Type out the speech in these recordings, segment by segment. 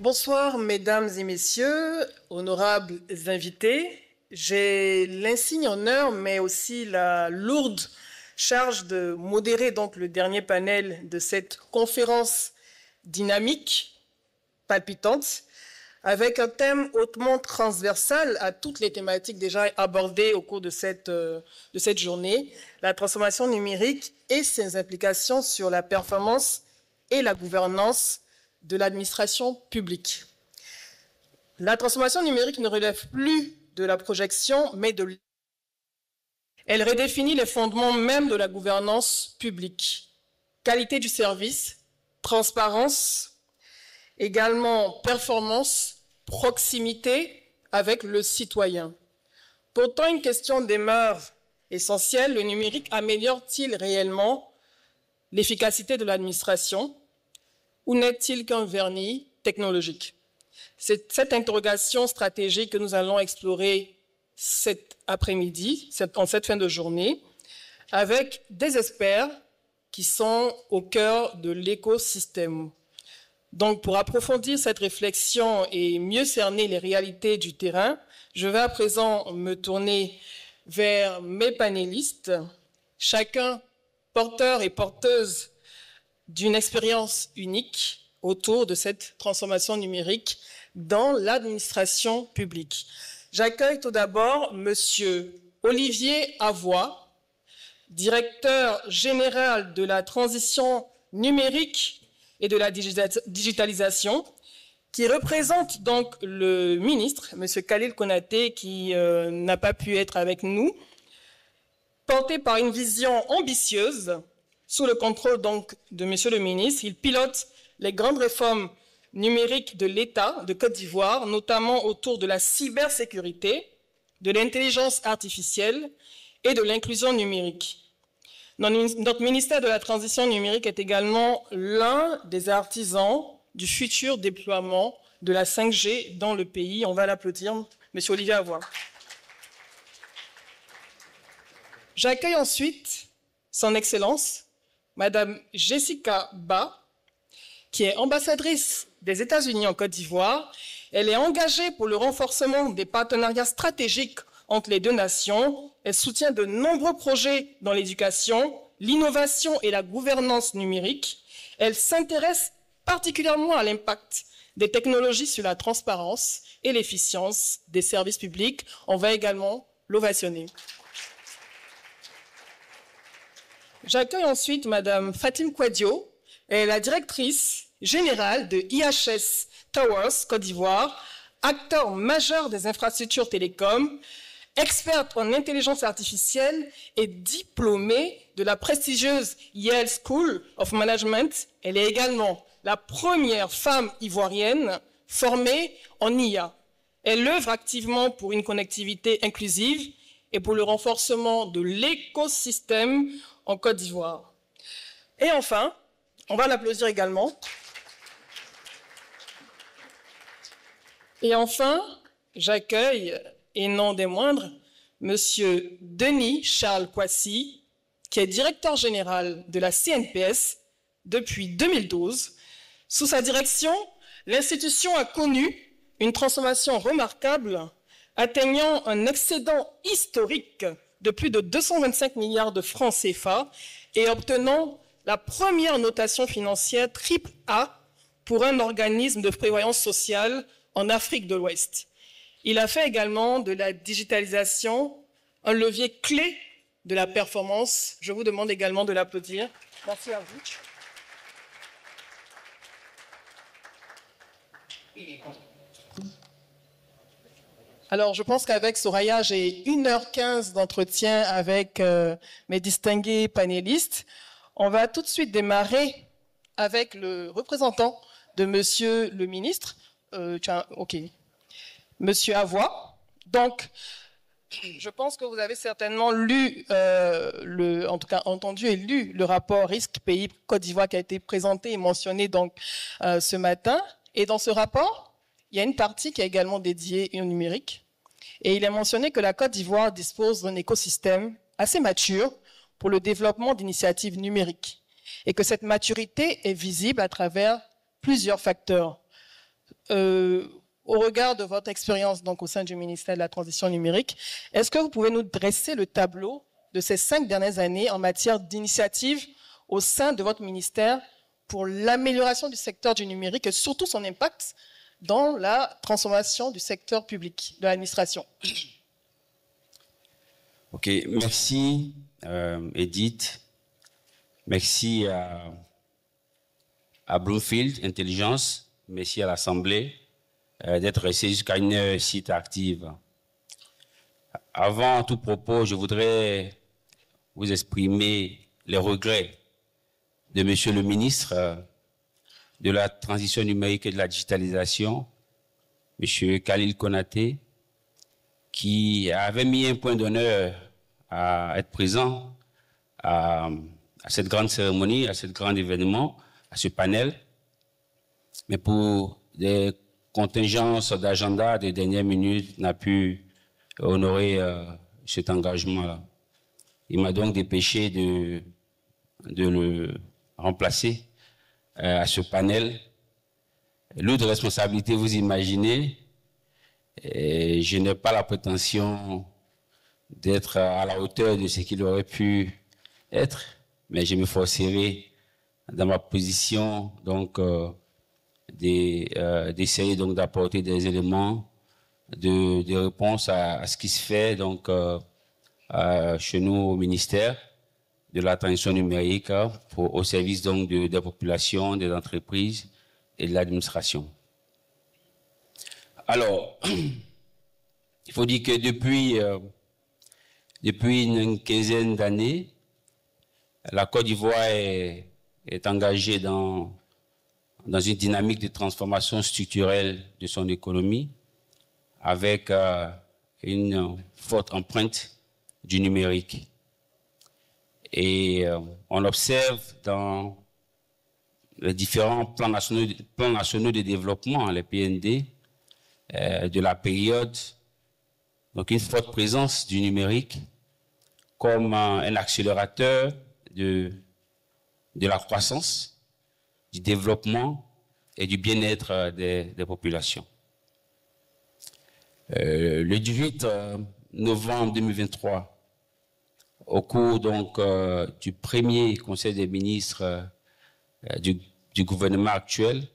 Bonsoir, mesdames et messieurs, honorables invités. J'ai l'insigne honneur, mais aussi la lourde charge de modérer donc le dernier panel de cette conférence dynamique, palpitante, avec un thème hautement transversal à toutes les thématiques déjà abordées au cours de cette journée, la transformation numérique et ses implications sur la performance et la gouvernance de l'administration publique. La transformation numérique ne relève plus de la projection, mais de... Elle redéfinit les fondements même de la gouvernance publique. Qualité du service, transparence, également performance, proximité avec le citoyen. Pourtant, une question demeure essentielle. Le numérique améliore-t-il réellement l'efficacité de l'administration ou n'est-il qu'un vernis technologique? C'est cette interrogation stratégique que nous allons explorer cet après-midi, en cette fin de journée, avec des experts qui sont au cœur de l'écosystème. Donc, pour approfondir cette réflexion et mieux cerner les réalités du terrain, je vais à présent me tourner vers mes panélistes, chacun porteur et porteuse d'une expérience unique autour de cette transformation numérique dans l'administration publique. J'accueille tout d'abord Monsieur Olivier Avoy, directeur général de la transition numérique et de la digitalisation, qui représente donc le ministre, M. Khalil Konaté, qui n'a pas pu être avec nous, porté par une vision ambitieuse, sous le contrôle donc de M. le ministre. Il pilote les grandes réformes numériques de l'État de Côte d'Ivoire, notamment autour de la cybersécurité, de l'intelligence artificielle et de l'inclusion numérique. Notre ministère de la Transition numérique est également l'un des artisans du futur déploiement de la 5G dans le pays. On va l'applaudir, M. Olivier Avoy. J'accueille ensuite son Excellence, Madame Jessica Ba, qui est ambassadrice des États-Unis en Côte d'Ivoire. Elle est engagée pour le renforcement des partenariats stratégiques entre les deux nations. Elle soutient de nombreux projets dans l'éducation, l'innovation et la gouvernance numérique. Elle s'intéresse particulièrement à l'impact des technologies sur la transparence et l'efficience des services publics. On va également l'ovationner. J'accueille ensuite Madame Fatim Kouadio, elle est la directrice générale de IHS Towers Côte d'Ivoire, acteur majeur des infrastructures télécom, experte en intelligence artificielle et diplômée de la prestigieuse Yale School of Management. Elle est également la première femme ivoirienne formée en IA. Elle œuvre activement pour une connectivité inclusive et pour le renforcement de l'écosystème en Côte d'Ivoire. Et enfin, on va l'applaudir également. Et enfin, j'accueille, et non des moindres, Monsieur Denis Charles Kwasi, qui est directeur général de la CNPS depuis 2012. Sous sa direction, l'institution a connu une transformation remarquable, atteignant un excédent historique de plus de 225 milliards de francs CFA et obtenant la première notation financière AAA pour un organisme de prévoyance sociale en Afrique de l'Ouest. Il a fait également de la digitalisation un levier clé de la performance. Je vous demande également de l'applaudir. Merci à vous. Alors, je pense qu'avec Soraya, j'ai 1h15 d'entretien avec mes distingués panélistes. On va tout de suite démarrer avec le représentant de Monsieur le ministre. OK. Monsieur Avoy. Donc, je pense que vous avez certainement lu, en tout cas entendu et lu le rapport Risque Pays Côte d'Ivoire qui a été présenté et mentionné donc ce matin. Et dans ce rapport, il y a une partie qui est également dédiée au numérique. Et il est mentionné que la Côte d'Ivoire dispose d'un écosystème assez mature pour le développement d'initiatives numériques et que cette maturité est visible à travers plusieurs facteurs. Au regard de votre expérience donc, au sein du ministère de la Transition numérique, est-ce que vous pouvez nous dresser le tableau de ces 5 dernières années en matière d'initiatives au sein de votre ministère pour l'amélioration du secteur du numérique et surtout son impact dans la transformation du secteur public, de l'administration? Ok, merci Edith, merci à Bloomfield Intelligence, merci à l'Assemblée d'être resté jusqu'à une heure si active. Avant tout propos, je voudrais vous exprimer les regrets de Monsieur le ministre de la Transition numérique et de la digitalisation, Monsieur Khalil Konaté, qui avait mis un point d'honneur à être présent à cette grande cérémonie, à ce grand événement, à ce panel, mais pour des contingences d'agenda de dernière minute, n'a pu honorer cet engagement-là. Il m'a donc dépêché de le remplacer à ce panel. Lourde responsabilité, vous imaginez, et je n'ai pas la prétention d'être à la hauteur de ce qu'il aurait pu être, mais je m'efforcerai dans ma position donc d'essayer donc d'apporter des éléments de réponse à ce qui se fait donc chez nous au ministère de la transition numérique au service donc des populations, des entreprises et de l'administration. Alors, il faut dire que depuis une quinzaine d'années, la Côte d'Ivoire est engagée dans une dynamique de transformation structurelle de son économie avec une forte empreinte du numérique. Et on observe dans les différents plans nationaux de développement, les PND, de la période, donc une forte présence du numérique comme un accélérateur de la croissance, du développement et du bien-être des populations. Le 18 novembre 2023, au cours donc du premier Conseil des ministres du gouvernement actuel,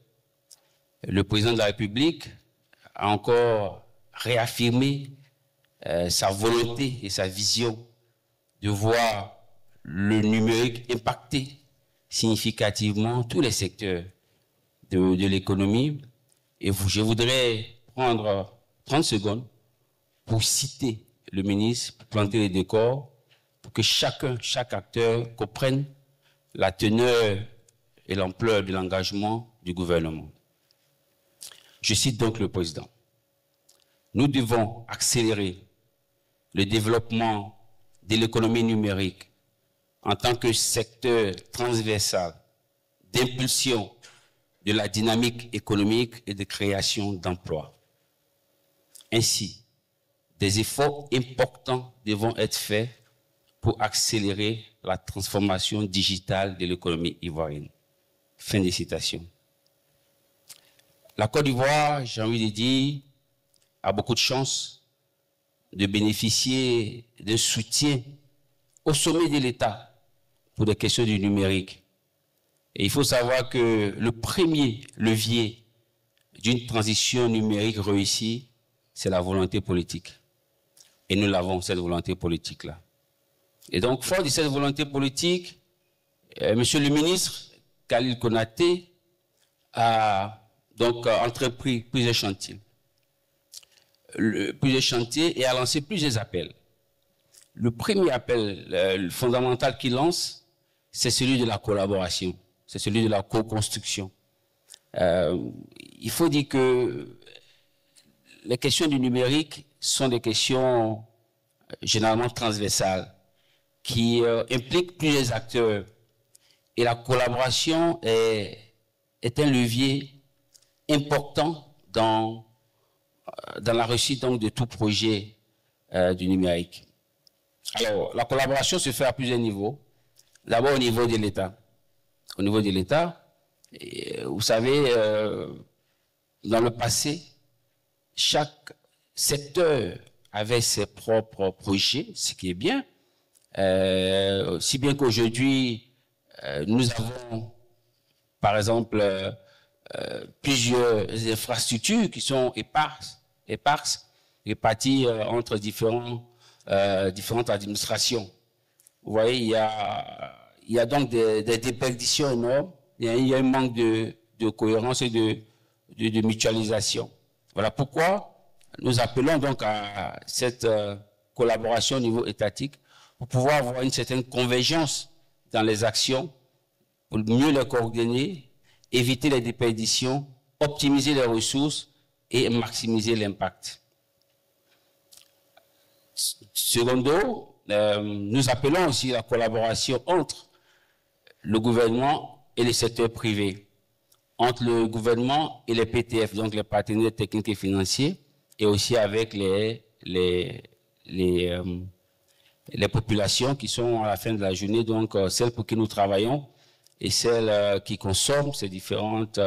le président de la République a encore réaffirmé sa volonté et sa vision de voir le numérique impacter significativement tous les secteurs de l'économie. Et je voudrais prendre 30 secondes pour citer le ministre, pour planter les décors, pour que chaque acteur comprenne la teneur et l'ampleur de l'engagement du gouvernement. Je cite donc le président. Nous devons accélérer le développement de l'économie numérique en tant que secteur transversal d'impulsion de la dynamique économique et de création d'emplois. Ainsi, des efforts importants devront être faits pour accélérer la transformation digitale de l'économie ivoirienne. Fin de citation. La Côte d'Ivoire, j'ai envie de dire, a beaucoup de chance de bénéficier d'un soutien au sommet de l'État pour des questions du numérique. Et il faut savoir que le premier levier d'une transition numérique réussie, c'est la volonté politique. Et nous l'avons, cette volonté politique-là. Et donc, fort de cette volonté politique, Monsieur le ministre Khalil Konaté a donc entrepris plusieurs chantiers. Et a lancé plusieurs appels. Le premier appel fondamental qu'il lance, c'est celui de la collaboration, c'est celui de la co-construction. Il faut dire que les questions du numérique sont des questions généralement transversales qui impliquent plusieurs acteurs. Et la collaboration est un levier important dans la réussite donc, de tout projet du numérique. Alors, la collaboration se fait à plusieurs niveaux. D'abord au niveau de l'État. Au niveau de l'État, vous savez, dans le passé, chaque secteur avait ses propres projets, ce qui est bien. Si bien qu'aujourd'hui, nous avons, par exemple, plusieurs infrastructures qui sont éparses réparties entre différentes administrations. Vous voyez, il y a donc des déperditions énormes, il y a un manque de cohérence et de mutualisation. Voilà pourquoi nous appelons donc à cette collaboration au niveau étatique pour pouvoir avoir une certaine convergence dans les actions, pour mieux les coordonner, éviter les déperditions, optimiser les ressources et maximiser l'impact. Secondo, nous appelons aussi la collaboration entre le gouvernement et le secteur privé, entre le gouvernement et les PTF, donc les partenaires techniques et financiers, et aussi avec les populations qui sont à la fin de la journée, donc celles pour qui nous travaillons et celles qui consomment ces différentes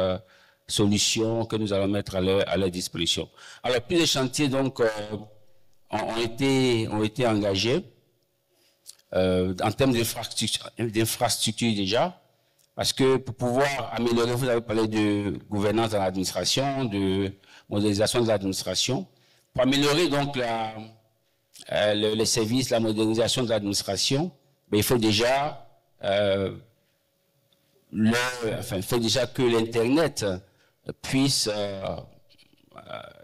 solutions que nous allons mettre à leur disposition. Alors, plusieurs chantiers donc ont été engagés en termes d'infrastructure déjà, parce que pour pouvoir améliorer, vous avez parlé de gouvernance dans l'administration, de modernisation de l'administration, pour améliorer donc les services, la modernisation de l'administration, il faut déjà que l'Internet puisse,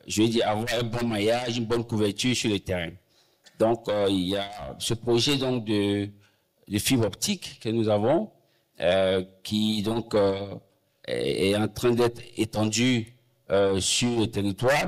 je veux dire, avoir un bon maillage, une bonne couverture sur le terrain. Donc, il y a ce projet donc de fibre optique que nous avons, qui donc est en train d'être étendu sur le territoire.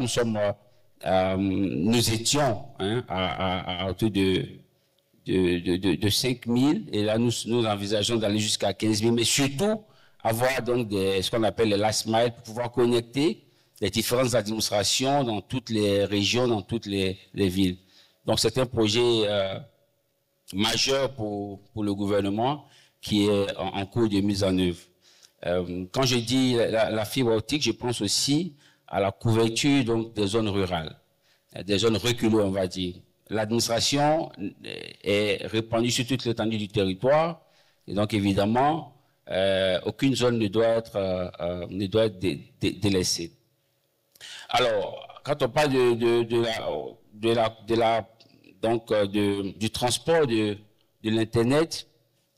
Nous étions à hauteur de 5 000 et là nous envisageons d'aller jusqu'à 15 000, mais surtout avoir donc ce qu'on appelle les last mile pour pouvoir connecter les différentes administrations dans toutes les régions, dans toutes les villes. Donc c'est un projet majeur pour le gouvernement qui est en cours de mise en œuvre. Quand je dis la fibre optique, je pense aussi à la couverture donc des zones rurales, des zones reculées, on va dire. L'administration est répandue sur toute l'étendue du territoire et donc évidemment aucune zone ne doit être délaissée. Alors, quand on parle du transport de l'internet,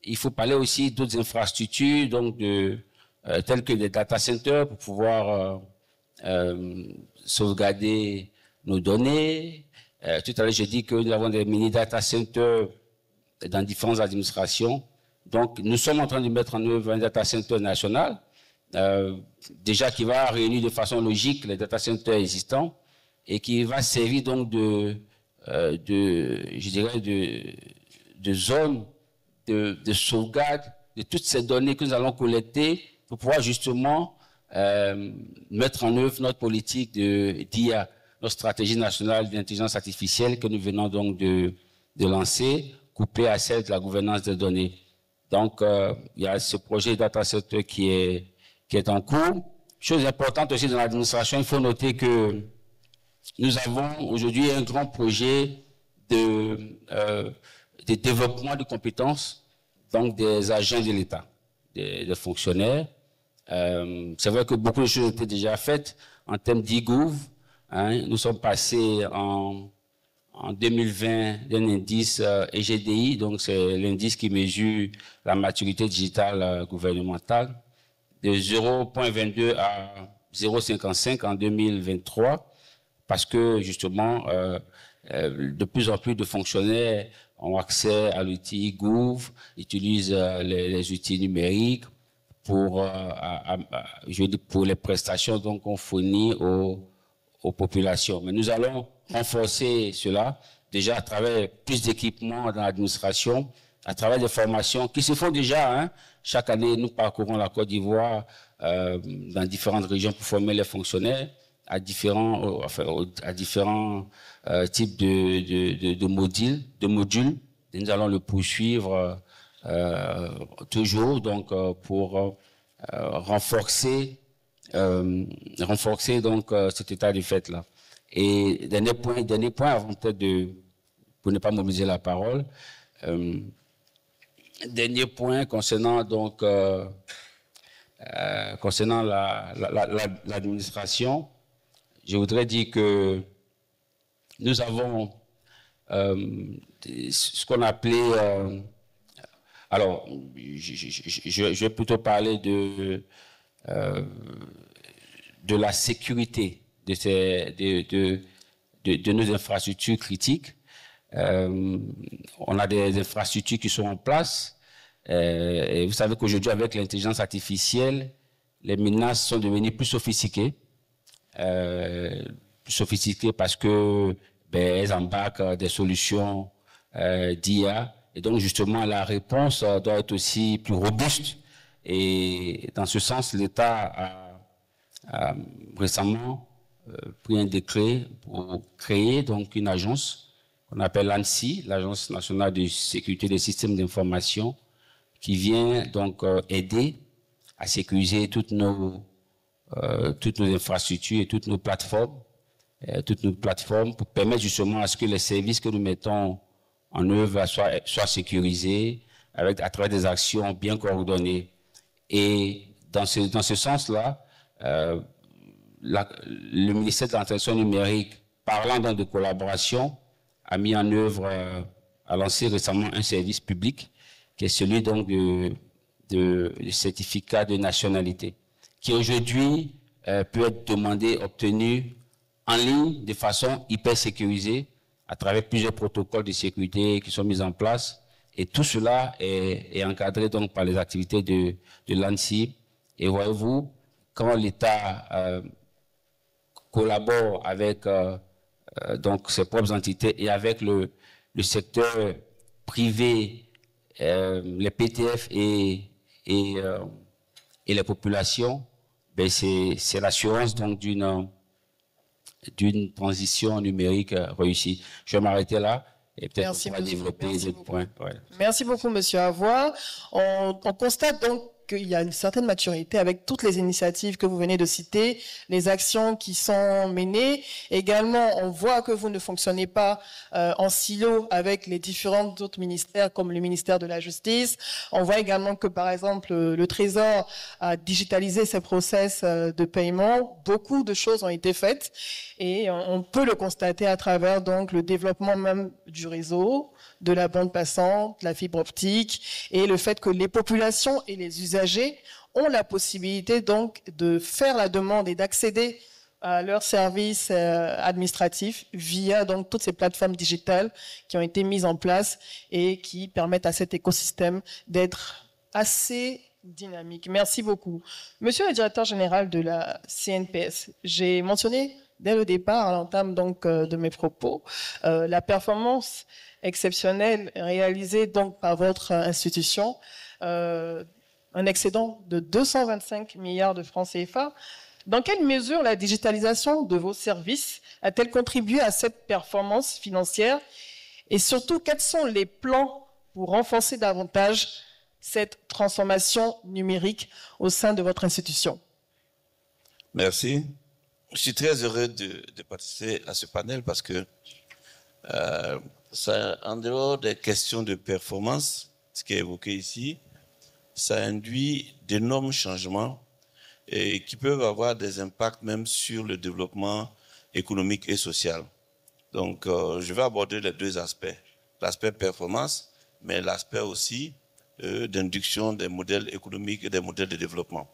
il faut parler aussi d'autres infrastructures, donc telles que des data centers pour pouvoir sauvegarder nos données. Tout à l'heure, j'ai dit que nous avons des mini data centers dans différentes administrations. Donc, nous sommes en train de mettre en œuvre un data center national, déjà qui va réunir de façon logique les data centers existants et qui va servir donc de zone de sauvegarde de toutes ces données que nous allons collecter pour pouvoir justement mettre en œuvre notre politique d'IA, notre stratégie nationale d'intelligence artificielle que nous venons donc de lancer, couplée à celle de la gouvernance des données. Donc, il y a ce projet data center qui est en cours. Chose importante aussi dans l'administration, il faut noter que nous avons aujourd'hui un grand projet de développement de compétences donc des agents de l'État, des fonctionnaires. C'est vrai que beaucoup de choses étaient déjà faites en termes d'e-gouv. Nous sommes passés en 2020 d'un indice EGDI, donc c'est l'indice qui mesure la maturité digitale gouvernementale, de 0,22 à 0,55 en 2023, parce que justement, de plus en plus de fonctionnaires ont accès à l'outil Gouv, utilisent les outils numériques pour les prestations donc qu'on fournit aux populations. Mais nous allons renforcer cela déjà à travers plus d'équipements dans l'administration, à travers des formations qui se font déjà. Chaque année, nous parcourons la Côte d'Ivoire dans différentes régions pour former les fonctionnaires à différents types de modules. Et nous allons le poursuivre toujours donc pour renforcer renforcer donc cet état de fait-là. Et dernier point avant peut-être pour ne pas mobiliser la parole, dernier point concernant donc concernant l'administration, je voudrais dire que nous avons ce qu'on appelait alors je vais plutôt parler de la sécurité de nos infrastructures critiques. On a des infrastructures qui sont en place. Et vous savez qu'aujourd'hui, avec l'intelligence artificielle, les menaces sont devenues plus sophistiquées. Parce que elles embarquent des solutions d'IA. Et donc, justement, la réponse doit être aussi plus robuste. Et dans ce sens, l'État a récemment pris un décret pour créer donc une agence qu'on appelle l'ANSSI, l'Agence nationale de sécurité des systèmes d'information, qui vient donc aider à sécuriser toutes nos infrastructures et toutes nos plateformes pour permettre justement à ce que les services que nous mettons en œuvre soient sécurisés à travers des actions bien coordonnées. Et dans ce sens-là, le ministère de la Transition numérique, parlant donc de collaboration, a mis en œuvre, a lancé récemment un service public qui est celui donc du certificat de nationalité, qui aujourd'hui peut être demandé, obtenu en ligne de façon hyper sécurisée à travers plusieurs protocoles de sécurité qui sont mis en place. Et tout cela est encadré donc par les activités de l'ANSSI. Et voyez-vous comment l'État collabore avec donc ses propres entités et avec le secteur privé, les PTF et les populations. C'est l'assurance donc d'une transition numérique réussie. Je vais m'arrêter là et peut-être on va développer d'autres points. Ouais. Merci beaucoup, Monsieur Avoua. On constate donc qu'il y a une certaine maturité avec toutes les initiatives que vous venez de citer, les actions qui sont menées. Également, on voit que vous ne fonctionnez pas en silo avec les différents autres ministères comme le ministère de la Justice. On voit également que, par exemple, le Trésor a digitalisé ses process de paiement. Beaucoup de choses ont été faites et on peut le constater à travers donc le développement même du réseau, de la bande passante, la fibre optique et le fait que les populations et les usagers ont la possibilité donc de faire la demande et d'accéder à leurs services administratifs via donc toutes ces plateformes digitales qui ont été mises en place et qui permettent à cet écosystème d'être assez dynamique. Merci beaucoup. Monsieur le directeur général de la CNPS, j'ai mentionné dès le départ, à l'entame donc de mes propos, la performance exceptionnelle réalisée donc par votre institution, un excédent de 225 milliards de francs CFA. Dans quelle mesure la digitalisation de vos services a-t-elle contribué à cette performance financière? Et surtout, quels sont les plans pour renforcer davantage cette transformation numérique au sein de votre institution? Merci. Je suis très heureux de participer à ce panel parce que ça, en dehors des questions de performance, ce qui est évoqué ici, ça induit d'énormes changements et qui peuvent avoir des impacts même sur le développement économique et social. Donc, je vais aborder les deux aspects. L'aspect performance, mais l'aspect aussi d'induction des modèles économiques et des modèles de développement.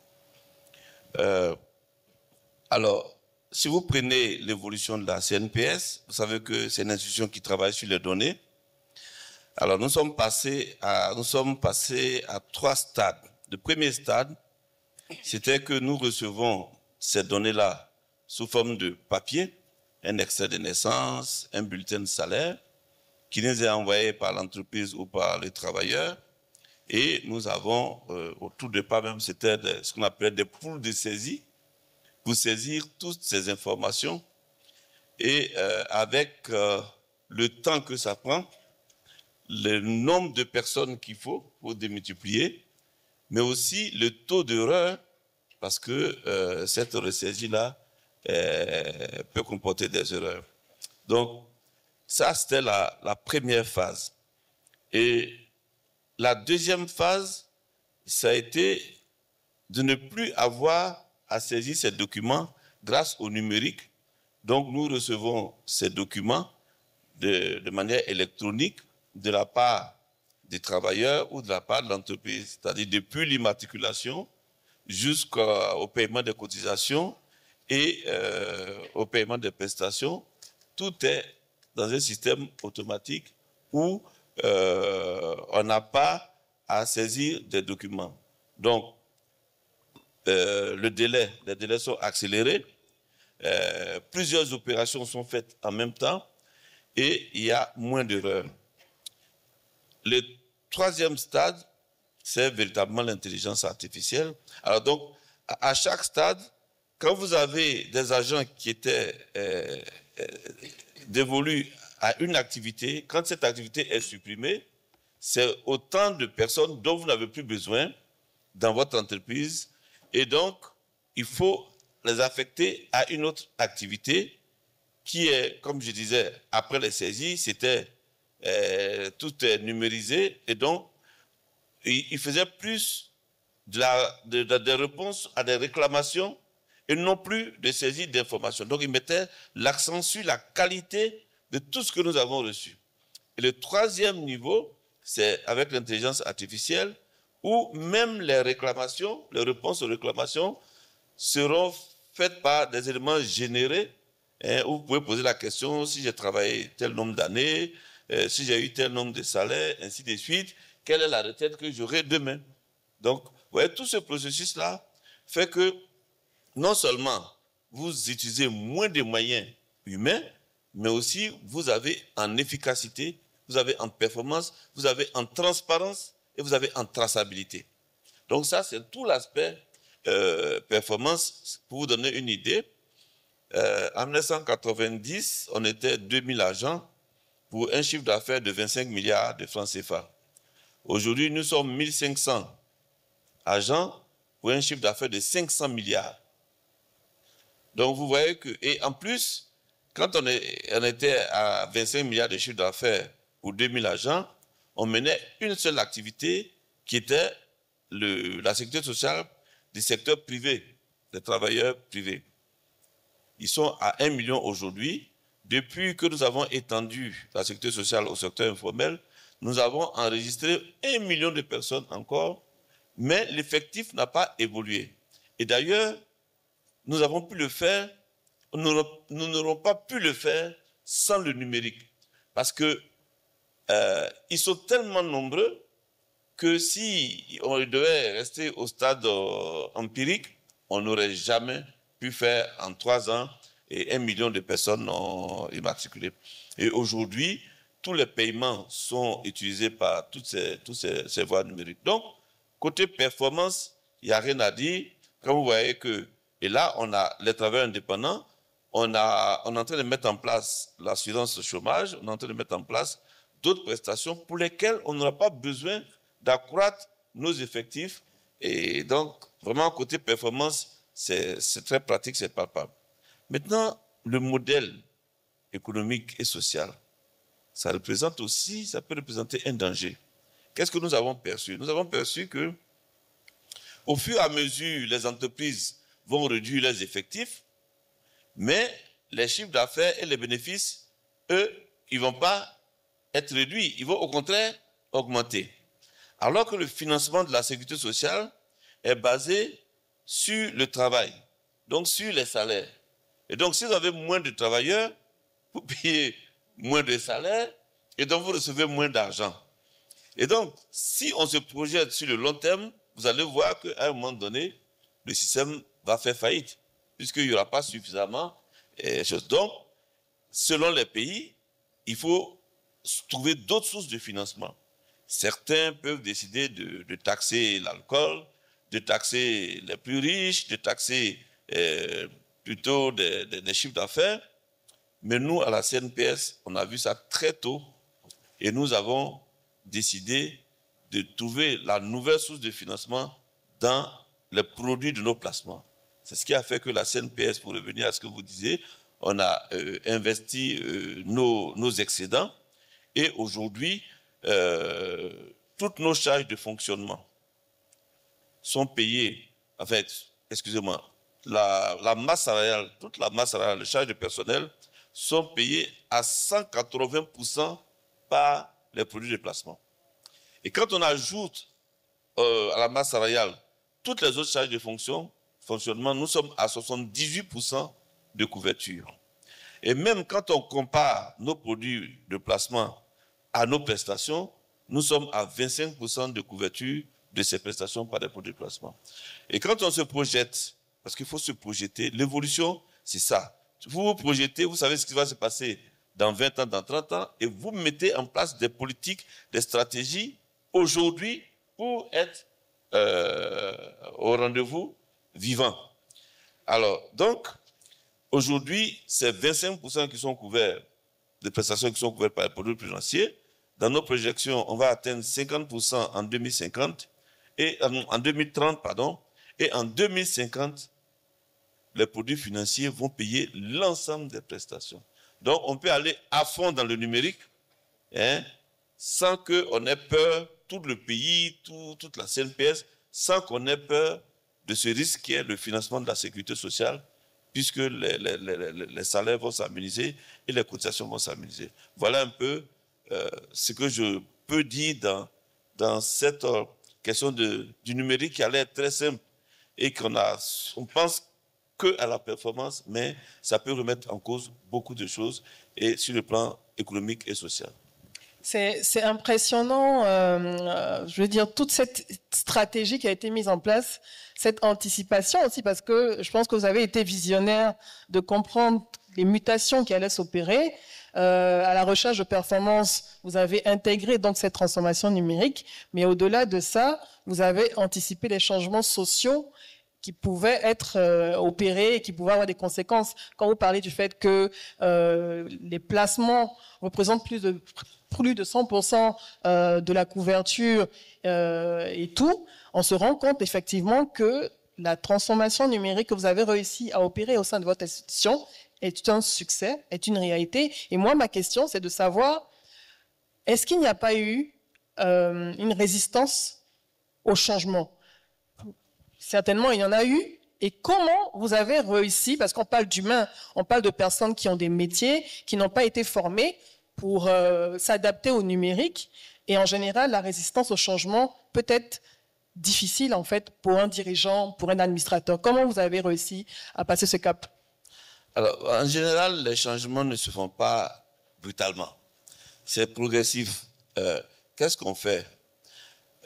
Alors, si vous prenez l'évolution de la CNPS, vous savez que c'est une institution qui travaille sur les données. Alors, nous sommes passés à 3 stades. Le premier stade, c'était que nous recevons ces données-là sous forme de papier, un extrait de naissance, un bulletin de salaire, qui nous est envoyé par l'entreprise ou par les travailleurs. Et nous avons, au tout départ même, c'était ce qu'on appelait des poules de saisie, pour saisir toutes ces informations. Et avec le temps que ça prend, le nombre de personnes qu'il faut pour démultiplier, mais aussi le taux d'erreur parce que cette ressaisie-là peut comporter des erreurs. Donc, ça, c'était la première phase. Et la deuxième phase, ça a été de ne plus avoir à saisir ces documents grâce au numérique. Donc, nous recevons ces documents de manière électronique de la part des travailleurs ou de la part de l'entreprise, c'est-à-dire depuis l'immatriculation jusqu'au paiement des cotisations et au paiement des prestations. Tout est dans un système automatique où on n'a pas à saisir des documents. Donc, les délais sont accélérés, plusieurs opérations sont faites en même temps et il y a moins d'erreurs. Le troisième stade, c'est véritablement l'intelligence artificielle. Alors donc, à chaque stade, quand vous avez des agents qui étaient dévolus à une activité, quand cette activité est supprimée, c'est autant de personnes dont vous n'avez plus besoin dans votre entreprise. Et donc, il faut les affecter à une autre activité qui est, comme je disais, après les saisies, c'était tout est numérisé. Et donc, il faisait plus des réponses à des réclamations et non plus de saisie d'informations. Donc, il mettait l'accent sur la qualité de tout ce que nous avons reçu. Et le troisième niveau, c'est avec l'intelligence artificielle, où même les réclamations, les réponses aux réclamations seront faites par des éléments générés, où vous pouvez poser la question si j'ai travaillé tel nombre d'années, si j'ai eu tel nombre de salaires, ainsi de suite, quelle est la retraite que j'aurai demain. Donc, vous voyez, tout ce processus-là fait que non seulement vous utilisez moins de moyens humains, mais aussi vous avez en efficacité, vous avez en performance, vous avez en transparence et vous avez en traçabilité. Donc ça, c'est tout l'aspect performance. Pour vous donner une idée, en 1990, on était 2000 agents pour un chiffre d'affaires de 25 milliards de francs CFA. Aujourd'hui, nous sommes 1500 agents pour un chiffre d'affaires de 500 milliards. Donc vous voyez que, et en plus, quand on était à 25 milliards de chiffre d'affaires pour 2000 agents, on menait une seule activité qui était la sécurité sociale du secteur privé, des travailleurs privés. Ils sont à 1 million aujourd'hui. Depuis que nous avons étendu la sécurité sociale au secteur informel, nous avons enregistré 1 million de personnes encore, mais l'effectif n'a pas évolué. Et d'ailleurs, nous avons pu le faire, nous n'aurons pas pu le faire sans le numérique. Parce que ils sont tellement nombreux que si on devait rester au stade empirique, on n'aurait jamais pu faire en 3 ans et 1 million de personnes non immatriculées. Et aujourd'hui, tous les paiements sont utilisés par toutes ces voies numériques. Donc, côté performance, il n'y a rien à dire. Quand vous voyez que, et là, on a les travailleurs indépendants, on est en train de mettre en place l'assurance chômage, on est en train de mettre en place d'autres prestations pour lesquelles on n'aura pas besoin d'accroître nos effectifs. Et donc, vraiment, côté performance, c'est très pratique, c'est palpable. Maintenant, le modèle économique et social, ça peut représenter un danger. Qu'est-ce que nous avons perçu? Nous avons perçu que, au fur et à mesure, les entreprises vont réduire leurs effectifs, mais les chiffres d'affaires et les bénéfices, eux, ils ne vont pas être réduits, ils vont au contraire augmenter. Alors que le financement de la sécurité sociale est basé sur le travail, donc sur les salaires. Et donc, si vous avez moins de travailleurs, vous payez moins de salaires et donc vous recevez moins d'argent. Et donc, si on se projette sur le long terme, vous allez voir qu'à un moment donné, le système va faire faillite, puisqu'il n'y aura pas suffisamment de choses. Donc, selon les pays, il faut trouver d'autres sources de financement. Certains peuvent décider de taxer l'alcool, de taxer les plus riches, de taxer plutôt des chiffres d'affaires. Mais nous, à la CNPS, on a vu ça très tôt et nous avons décidé de trouver la nouvelle source de financement dans les produits de nos placements. C'est ce qui a fait que la CNPS, pour revenir à ce que vous disiez, on a investi nos excédents et aujourd'hui, toutes nos charges de fonctionnement sont payées, en fait, excusez-moi, la masse salariale, toute la masse salariale, les charges de personnel sont payées à 180% par les produits de placement. Et quand on ajoute à la masse salariale toutes les autres charges de fonctionnement, nous sommes à 78% de couverture. Et même quand on compare nos produits de placement à nos prestations, nous sommes à 25% de couverture de ces prestations par des produits de placement. Et quand on se projette, parce qu'il faut se projeter, l'évolution, c'est ça. Vous vous projetez, vous savez ce qui va se passer dans 20 ans, dans 30 ans, et vous mettez en place des politiques, des stratégies aujourd'hui pour être au rendez-vous vivant. Alors, donc, aujourd'hui, c'est 25% qui sont couverts, des prestations qui sont couvertes par les produits financiers. Dans nos projections, on va atteindre 50% en 2050, et en 2030, pardon, et en 2050, les produits financiers vont payer l'ensemble des prestations. Donc, on peut aller à fond dans le numérique, hein, sans qu'on ait peur, tout le pays, toute la CNPS, sans qu'on ait peur de ce risque qui est le financement de la sécurité sociale, puisque les salaires vont s'harmoniser et les cotisations vont s'harmoniser. Voilà un peu ce que je peux dire dans cette question du numérique qui a l'air très simple et on pense qu'à la performance, mais ça peut remettre en cause beaucoup de choses et sur le plan économique et social. C'est impressionnant, je veux dire, toute cette stratégie qui a été mise en place, cette anticipation aussi, parce que je pense que vous avez été visionnaire de comprendre les mutations qui allaient s'opérer. À la recherche de performance, vous avez intégré donc cette transformation numérique, mais au-delà de ça, vous avez anticipé les changements sociaux qui pouvaient être opérés et qui pouvaient avoir des conséquences. Quand vous parlez du fait que les placements représentent plus de 100% de la couverture et tout, on se rend compte effectivement que la transformation numérique que vous avez réussi à opérer au sein de votre institution est un succès, est une réalité. Et moi, ma question, c'est de savoir, est-ce qu'il n'y a pas eu une résistance au changement? Certainement, il y en a eu. Et comment vous avez réussi, parce qu'on parle d'humains, on parle de personnes qui ont des métiers, qui n'ont pas été formées pour s'adapter au numérique. Et en général, la résistance au changement peut être difficile, en fait, pour un dirigeant, pour un administrateur. Comment vous avez réussi à passer ce cap? Alors, en général, les changements ne se font pas brutalement. C'est progressif. Qu'est-ce qu'on fait?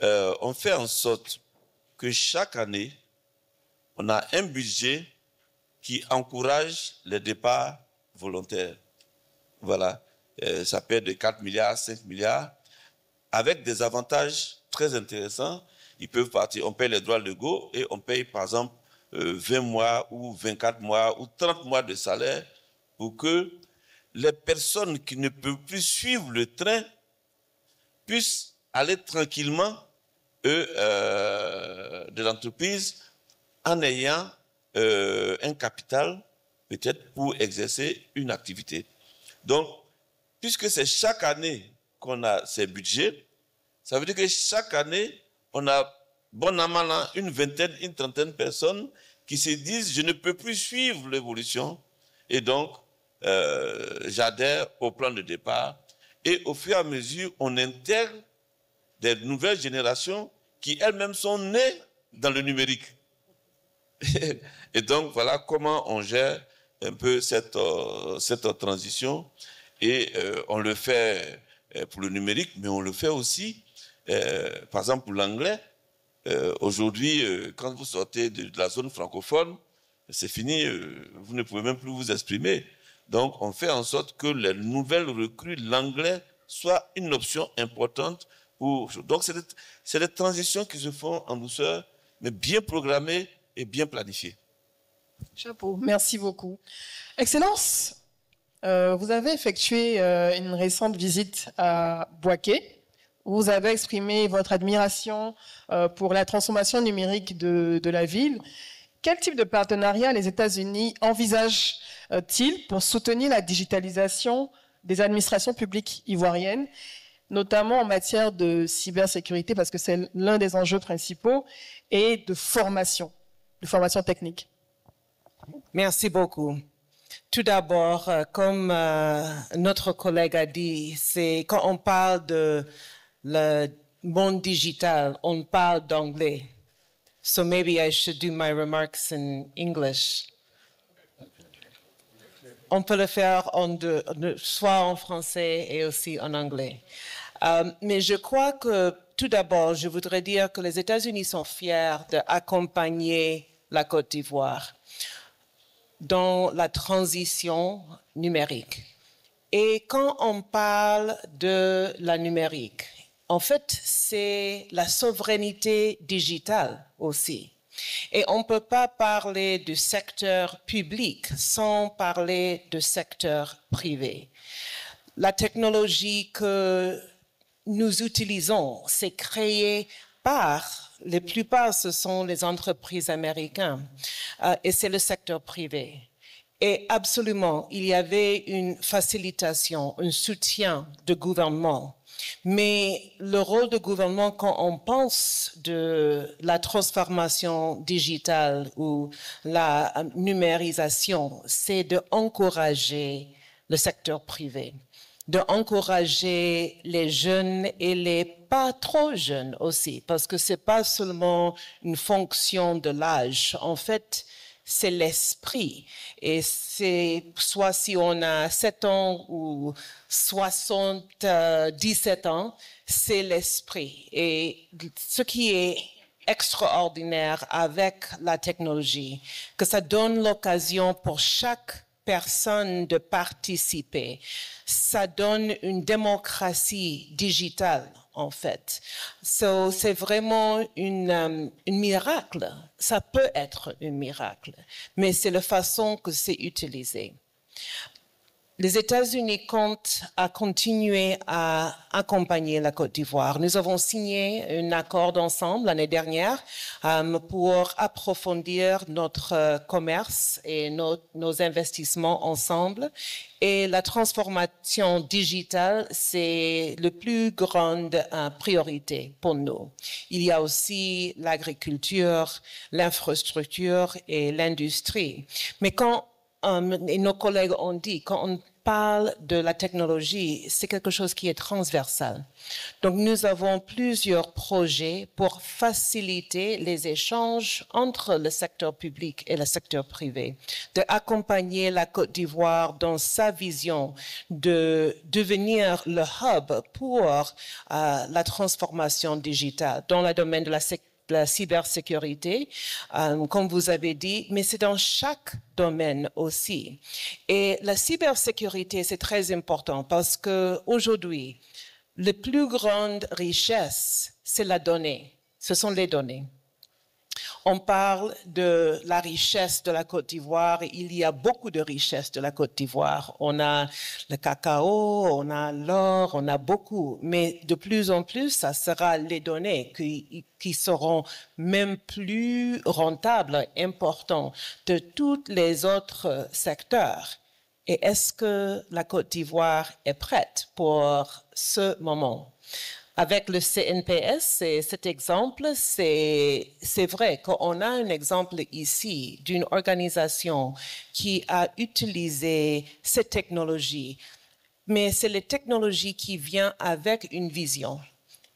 On fait en sorte que chaque année, on a un budget qui encourage les départs volontaires. Voilà. Ça peut être de 4 milliards, 5 milliards, avec des avantages très intéressants. Ils peuvent partir, on paye les droits légaux et on paye par exemple 20 mois ou 24 mois ou 30 mois de salaire pour que les personnes qui ne peuvent plus suivre le train puissent aller tranquillement de l'entreprise en ayant un capital peut-être pour exercer une activité. Donc, puisque c'est chaque année qu'on a ces budgets, ça veut dire que chaque année, on a bon an mal an une vingtaine, une trentaine de personnes qui se disent « je ne peux plus suivre l'évolution » et donc j'adhère au plan de départ. Et au fur et à mesure, on intègre des nouvelles générations qui elles-mêmes sont nées dans le numérique. Et donc, voilà comment on gère un peu cette transition. Et on le fait pour le numérique, mais on le fait aussi, par exemple, pour l'anglais. Aujourd'hui, quand vous sortez de la zone francophone, c'est fini, vous ne pouvez même plus vous exprimer. Donc, on fait en sorte que les nouvelles recrues, l'anglais, soit une option importante. Donc, c'est des transitions qui se font en douceur, mais bien programmées et bien planifiées. Chapeau, merci beaucoup. Excellence, vous avez effectué une récente visite à Bouaké vous avez exprimé votre admiration pour la transformation numérique de la ville. Quel type de partenariat les États-Unis envisagent-ils pour soutenir la digitalisation des administrations publiques ivoiriennes, notamment en matière de cybersécurité, parce que c'est l'un des enjeux principaux, et de formation technique? Merci beaucoup. Tout d'abord, comme notre collègue a dit, c'est quand on parle de le monde digital, on parle d'anglais. So maybe I should do my remarks in English. On peut le faire soit en français et aussi en anglais. Mais je crois que tout d'abord, je voudrais dire que les États-Unis sont fiers d'accompagner la Côte d'Ivoire dans la transition numérique. Et quand on parle de la numérique, en fait, c'est la souveraineté digitale aussi. Et on ne peut pas parler du secteur public sans parler du secteur privé. La technologie que nous utilisons, c'est créée par, la plupart, ce sont les entreprises américaines et c'est le secteur privé. Et absolument, il y avait une facilitation, un soutien du gouvernement. Mais le rôle du gouvernement, quand on pense de la transformation digitale ou la numérisation, c'est d'encourager le secteur privé, d'encourager les jeunes et les pas trop jeunes aussi, parce que c'est pas seulement une fonction de l'âge. En fait, c'est l'esprit. Et c'est soit si on a 7 ans ou 77 ans, c'est l'esprit. Et ce qui est extraordinaire avec la technologie, que ça donne l'occasion pour chaque personne de participer. Ça donne une démocratie digitale, en fait. So, c'est vraiment un miracle. Ça peut être un miracle, mais c'est la façon que c'est utilisé. Les États-Unis comptent à continuer à accompagner la Côte d'Ivoire. Nous avons signé un accord ensemble l'année dernière pour approfondir notre commerce et nos investissements ensemble. Et la transformation digitale, c'est la plus grande priorité pour nous. Il y a aussi l'agriculture, l'infrastructure et l'industrie. Mais quand et nos collègues ont dit, quand on parle de la technologie, c'est quelque chose qui est transversal. Donc, nous avons plusieurs projets pour faciliter les échanges entre le secteur public et le secteur privé, d'accompagner la Côte d'Ivoire dans sa vision de devenir le hub pour la transformation digitale dans le domaine de la cybersécurité, comme vous avez dit, mais c'est dans chaque domaine aussi. Et la cybersécurité, c'est très important parce qu'aujourd'hui, la plus grande richesse, c'est la donnée. Ce sont les données. On parle de la richesse de la Côte d'Ivoire. Il y a beaucoup de richesses de la Côte d'Ivoire. On a le cacao, on a l'or, on a beaucoup. Mais de plus en plus, ça sera les données qui seront même plus rentables, importantes de tous les autres secteurs. Et est-ce que la Côte d'Ivoire est prête pour ce moment? Avec le CNPS, cet exemple, c'est vrai qu'on a un exemple ici d'une organisation qui a utilisé cette technologie, mais c'est la technologie qui vient avec une vision.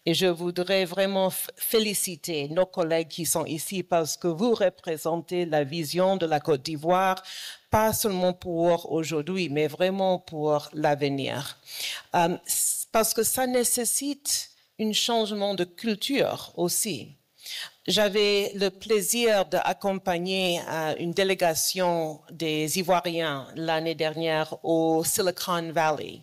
Et je voudrais vraiment féliciter nos collègues qui sont ici parce que vous représentez la vision de la Côte d'Ivoire, pas seulement pour aujourd'hui, mais vraiment pour l'avenir. Parce que ça nécessite un changement de culture aussi. J'avais le plaisir d'accompagner une délégation des Ivoiriens l'année dernière au Silicon Valley.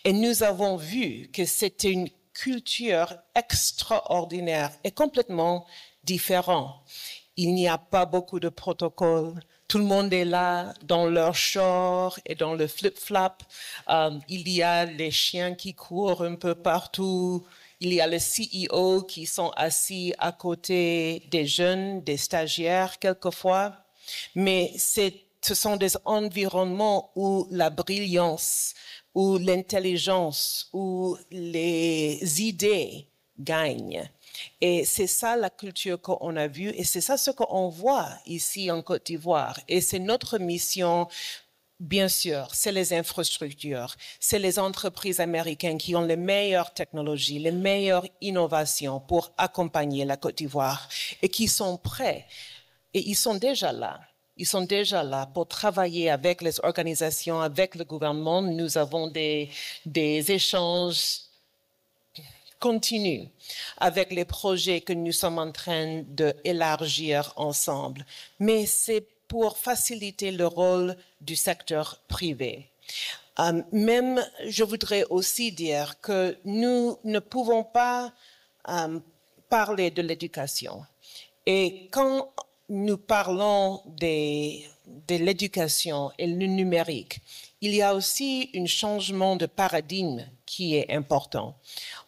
Et nous avons vu que c'était une culture extraordinaire et complètement différente. Il n'y a pas beaucoup de protocoles. Tout le monde est là dans leur short et dans le flip-flop. Il y a les chiens qui courent un peu partout. Il y a les CEO qui sont assis à côté des jeunes, des stagiaires quelquefois, mais ce sont des environnements où la brillance, où l'intelligence, où les idées gagnent. Et c'est ça la culture qu'on a vue et c'est ça ce qu'on voit ici en Côte d'Ivoire. Et c'est notre mission. Bien sûr, c'est les infrastructures, c'est les entreprises américaines qui ont les meilleures technologies, les meilleures innovations pour accompagner la Côte d'Ivoire et qui sont prêts. Et ils sont déjà là. Ils sont déjà là pour travailler avec les organisations, avec le gouvernement. Nous avons des échanges continus avec les projets que nous sommes en train d'élargir ensemble. Mais c'est pour faciliter le rôle du secteur privé. Même, je voudrais aussi dire que nous ne pouvons pas parler de l'éducation. Et quand nous parlons de l'éducation et le numérique, il y a aussi un changement de paradigme qui est important.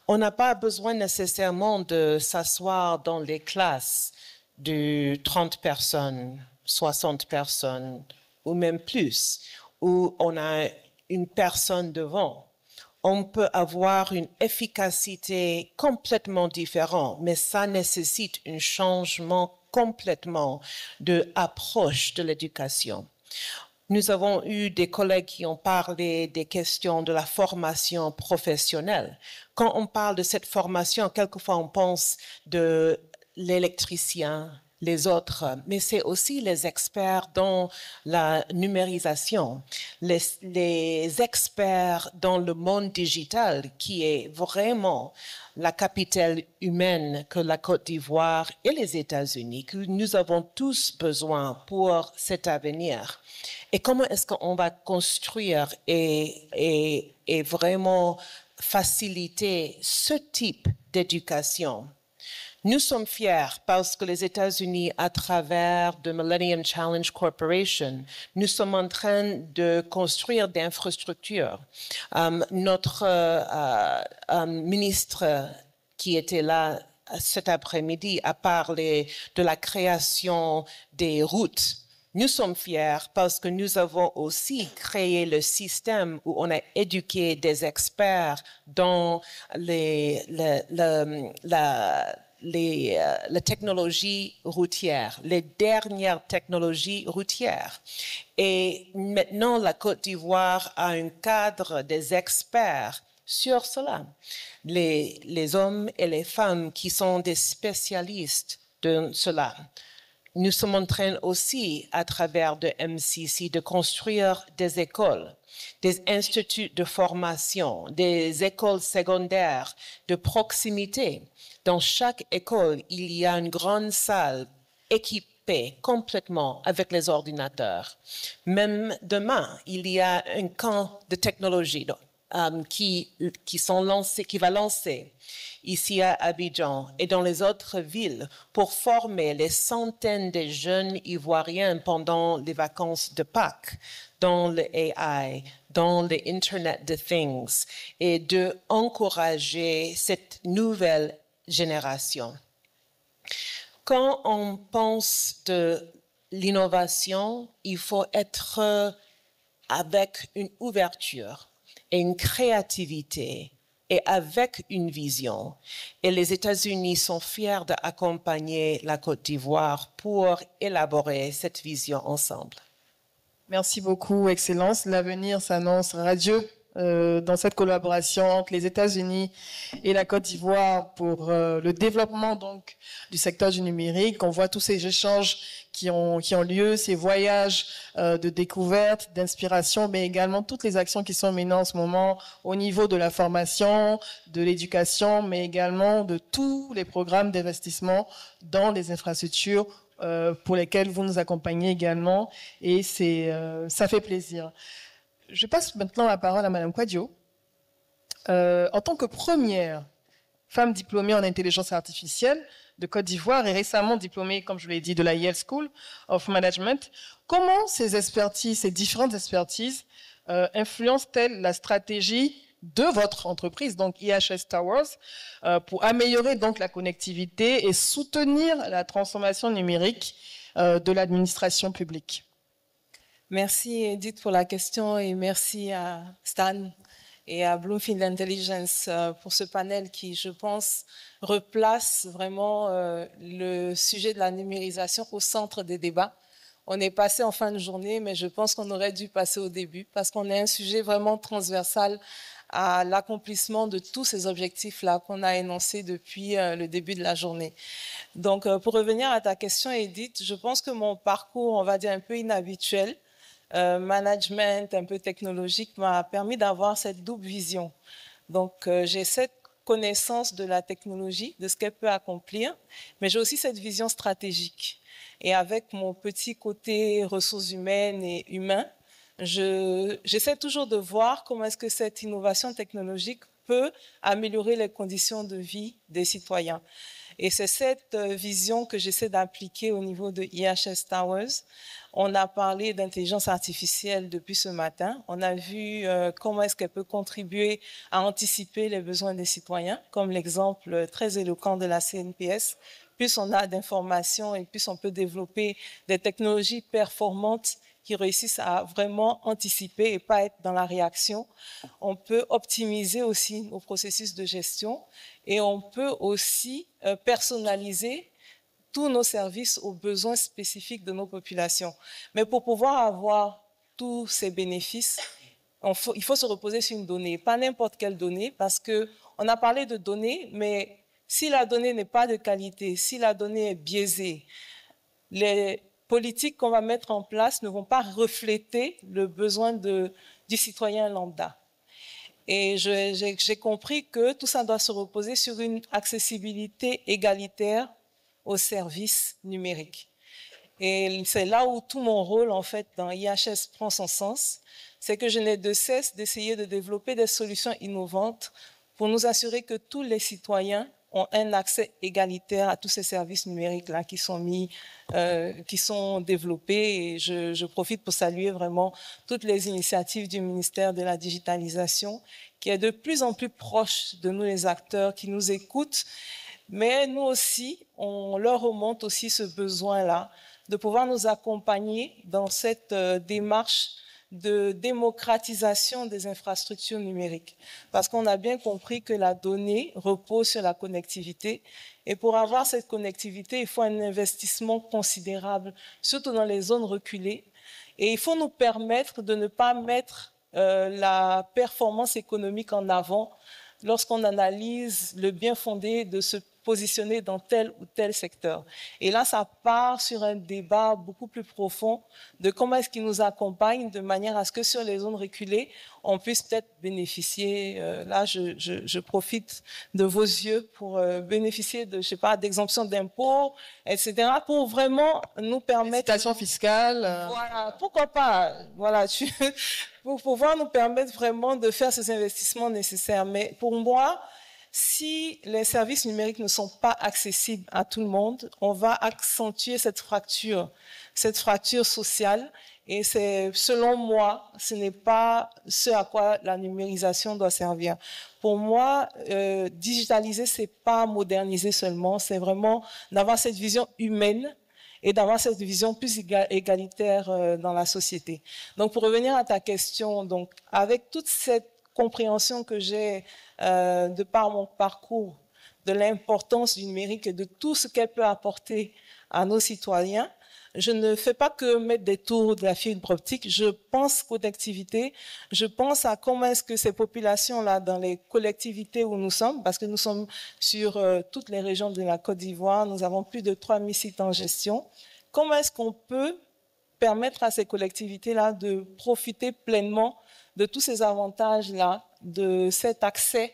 On n'a pas besoin nécessairement de s'asseoir dans les classes de 30 personnes, 60 personnes ou même plus, où on a une personne devant. On peut avoir une efficacité complètement différente, mais ça nécessite un changement complètement d'approche de l'éducation. Nous avons eu des collègues qui ont parlé des questions de la formation professionnelle. Quand on parle de cette formation, quelquefois on pense de l'électricien, les autres, mais c'est aussi les experts dans la numérisation, les experts dans le monde digital qui est vraiment la capitale humaine que la Côte d'Ivoire et les États-Unis, que nous avons tous besoin pour cet avenir. Et comment est-ce qu'on va construire et vraiment faciliter ce type d'éducation? Nous sommes fiers parce que les États-Unis, à travers the Millennium Challenge Corporation, nous sommes en train de construire des infrastructures. Notre ministre qui était là cet après-midi a parlé de la création des routes. Nous sommes fiers parce que nous avons aussi créé le système où on a éduqué des experts dans la technologie routière, les dernières technologies routières. Et maintenant, la Côte d'Ivoire a un cadre des experts sur cela. Les hommes et les femmes qui sont des spécialistes de cela. Nous sommes en train aussi, à travers de MCC, de construire des écoles, des instituts de formation, des écoles secondaires de proximité. Dans chaque école, il y a une grande salle équipée complètement avec les ordinateurs. Même demain, il y a un camp de technologie qui va lancer ici à Abidjan et dans les autres villes pour former les centaines de jeunes Ivoiriens pendant les vacances de Pâques dans le AI, dans le Internet of Things et d'encourager cette nouvelle génération. Quand on pense de l'innovation, il faut être avec une ouverture et une créativité et avec une vision. Et les États-Unis sont fiers d'accompagner la Côte d'Ivoire pour élaborer cette vision ensemble. Merci beaucoup, Excellence. L'avenir s'annonce radieux dans cette collaboration entre les États-Unis et la Côte d'Ivoire pour le développement donc du secteur du numérique. On voit tous ces échanges qui ont lieu, ces voyages de découverte, d'inspiration, mais également toutes les actions qui sont menées en ce moment au niveau de la formation, de l'éducation, mais également de tous les programmes d'investissement dans les infrastructures pour lesquels vous nous accompagnez également, et ça fait plaisir. Je passe maintenant la parole à Madame Kouadio. En tant que première femme diplômée en intelligence artificielle de Côte d'Ivoire et récemment diplômée, comme je l'ai dit, de la Yale School of Management, comment ces différentes expertises influencent-elles la stratégie de votre entreprise, donc IHS Towers, pour améliorer donc la connectivité et soutenir la transformation numérique de l'administration publique? Merci Edith pour la question et merci à Stan et à Bloomfield Intelligence pour ce panel qui, je pense, replace vraiment le sujet de la numérisation au centre des débats. On est passé en fin de journée, mais je pense qu'on aurait dû passer au début parce qu'on est un sujet vraiment transversal à l'accomplissement de tous ces objectifs-là qu'on a énoncés depuis le début de la journée. Donc, pour revenir à ta question, Edith, je pense que mon parcours, on va dire un peu inhabituel, management un peu technologique, m'a permis d'avoir cette double vision. Donc, j'ai cette connaissance de la technologie, de ce qu'elle peut accomplir, mais j'ai aussi cette vision stratégique. Et avec mon petit côté ressources humaines et humain, j'essaie toujours de voir comment est-ce que cette innovation technologique peut améliorer les conditions de vie des citoyens. Et c'est cette vision que j'essaie d'appliquer au niveau de IHS Towers. On a parlé d'intelligence artificielle depuis ce matin. On a vu comment est-ce qu'elle peut contribuer à anticiper les besoins des citoyens, comme l'exemple très éloquent de la CNPS. Plus on a d'informations et plus on peut développer des technologies performantes qui réussissent à vraiment anticiper et pas être dans la réaction. On peut optimiser aussi nos processus de gestion et on peut aussi personnaliser tous nos services aux besoins spécifiques de nos populations. Mais pour pouvoir avoir tous ces bénéfices, il faut se reposer sur une donnée, pas n'importe quelle donnée, parce qu'on a parlé de données, mais si la donnée n'est pas de qualité, si la donnée est biaisée, les politiques qu'on va mettre en place ne vont pas refléter le besoin du citoyen lambda. Et j'ai compris que tout ça doit se reposer sur une accessibilité égalitaire aux services numériques. Et c'est là où tout mon rôle, en fait, dans IHS prend son sens, c'est que je n'ai de cesse d'essayer de développer des solutions innovantes pour nous assurer que tous les citoyens ont un accès égalitaire à tous ces services numériques-là qui sont développés. Et je profite pour saluer vraiment toutes les initiatives du ministère de la Digitalisation, qui est de plus en plus proche de nous, les acteurs, qui nous écoutent. Mais nous aussi, on leur remonte aussi ce besoin-là de pouvoir nous accompagner dans cette démarche de démocratisation des infrastructures numériques. Parce qu'on a bien compris que la donnée repose sur la connectivité. Et pour avoir cette connectivité, il faut un investissement considérable, surtout dans les zones reculées. Et il faut nous permettre de ne pas mettre la performance économique en avant lorsqu'on analyse le bien fondé de se positionner dans tel ou tel secteur. Et là, ça part sur un débat beaucoup plus profond de comment est-ce qu'il nous accompagne de manière à ce que sur les zones reculées, on puisse peut-être bénéficier. Là, je profite de vos yeux pour bénéficier de, je sais pas, d'exemptions d'impôts, etc., pour vraiment nous permettre... Incitation fiscale. Voilà, pourquoi pas. Voilà, pour pouvoir nous permettre vraiment de faire ces investissements nécessaires. Mais pour moi, si les services numériques ne sont pas accessibles à tout le monde, on va accentuer cette fracture sociale. Et c'est, selon moi, ce n'est pas ce à quoi la numérisation doit servir. Pour moi, digitaliser, c'est pas moderniser seulement, c'est vraiment d'avoir cette vision humaine et d'avoir cette vision plus égalitaire dans la société. Donc, pour revenir à ta question, donc, avec toute cette compréhension que j'ai de par mon parcours, de l'importance du numérique et de tout ce qu'elle peut apporter à nos citoyens, je ne fais pas que mettre des tours de la fibre optique, je pense connectivité, je pense à comment est-ce que ces populations-là, dans les collectivités où nous sommes, parce que nous sommes sur toutes les régions de la Côte d'Ivoire, nous avons plus de 3000 sites en gestion, comment est-ce qu'on peut permettre à ces collectivités-là de profiter pleinement de tous ces avantages-là, de cet accès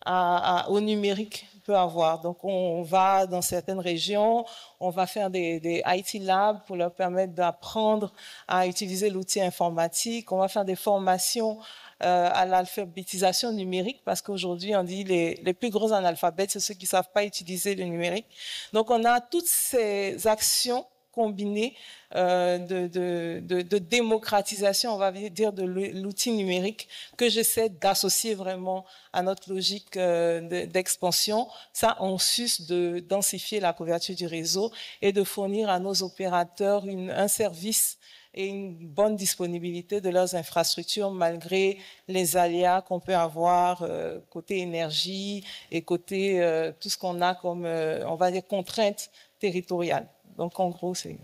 au numérique peut avoir. Donc, on va dans certaines régions, on va faire des IT labs pour leur permettre d'apprendre à utiliser l'outil informatique. On va faire des formations à l'alphabétisation numérique parce qu'aujourd'hui, on dit les plus gros analphabètes, c'est ceux qui ne savent pas utiliser le numérique. Donc, on a toutes ces actions combinée de démocratisation, on va dire, de l'outil numérique que j'essaie d'associer vraiment à notre logique d'expansion. Ça, en sus de densifier la couverture du réseau et de fournir à nos opérateurs un service et une bonne disponibilité de leurs infrastructures malgré les aléas qu'on peut avoir côté énergie et côté tout ce qu'on a comme, on va dire, contraintes territoriales. Donc, en gros, c'est...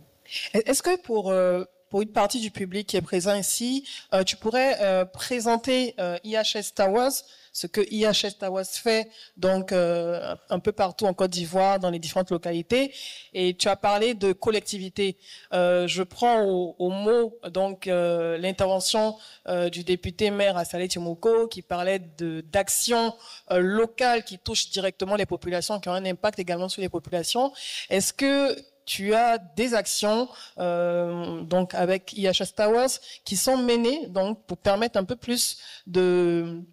Est-ce que pour une partie du public qui est présent ici, tu pourrais présenter IHS Towers, ce que IHS Towers fait donc un peu partout en Côte d'Ivoire, dans les différentes localités, et tu as parlé de collectivité. Je prends au mot donc l'intervention du député maire Assalé Timoko qui parlait d'actions locales qui touchent directement les populations, qui ont un impact également sur les populations. Est-ce que tu as des actions donc avec IHS Towers qui sont menées donc pour permettre un peu plus de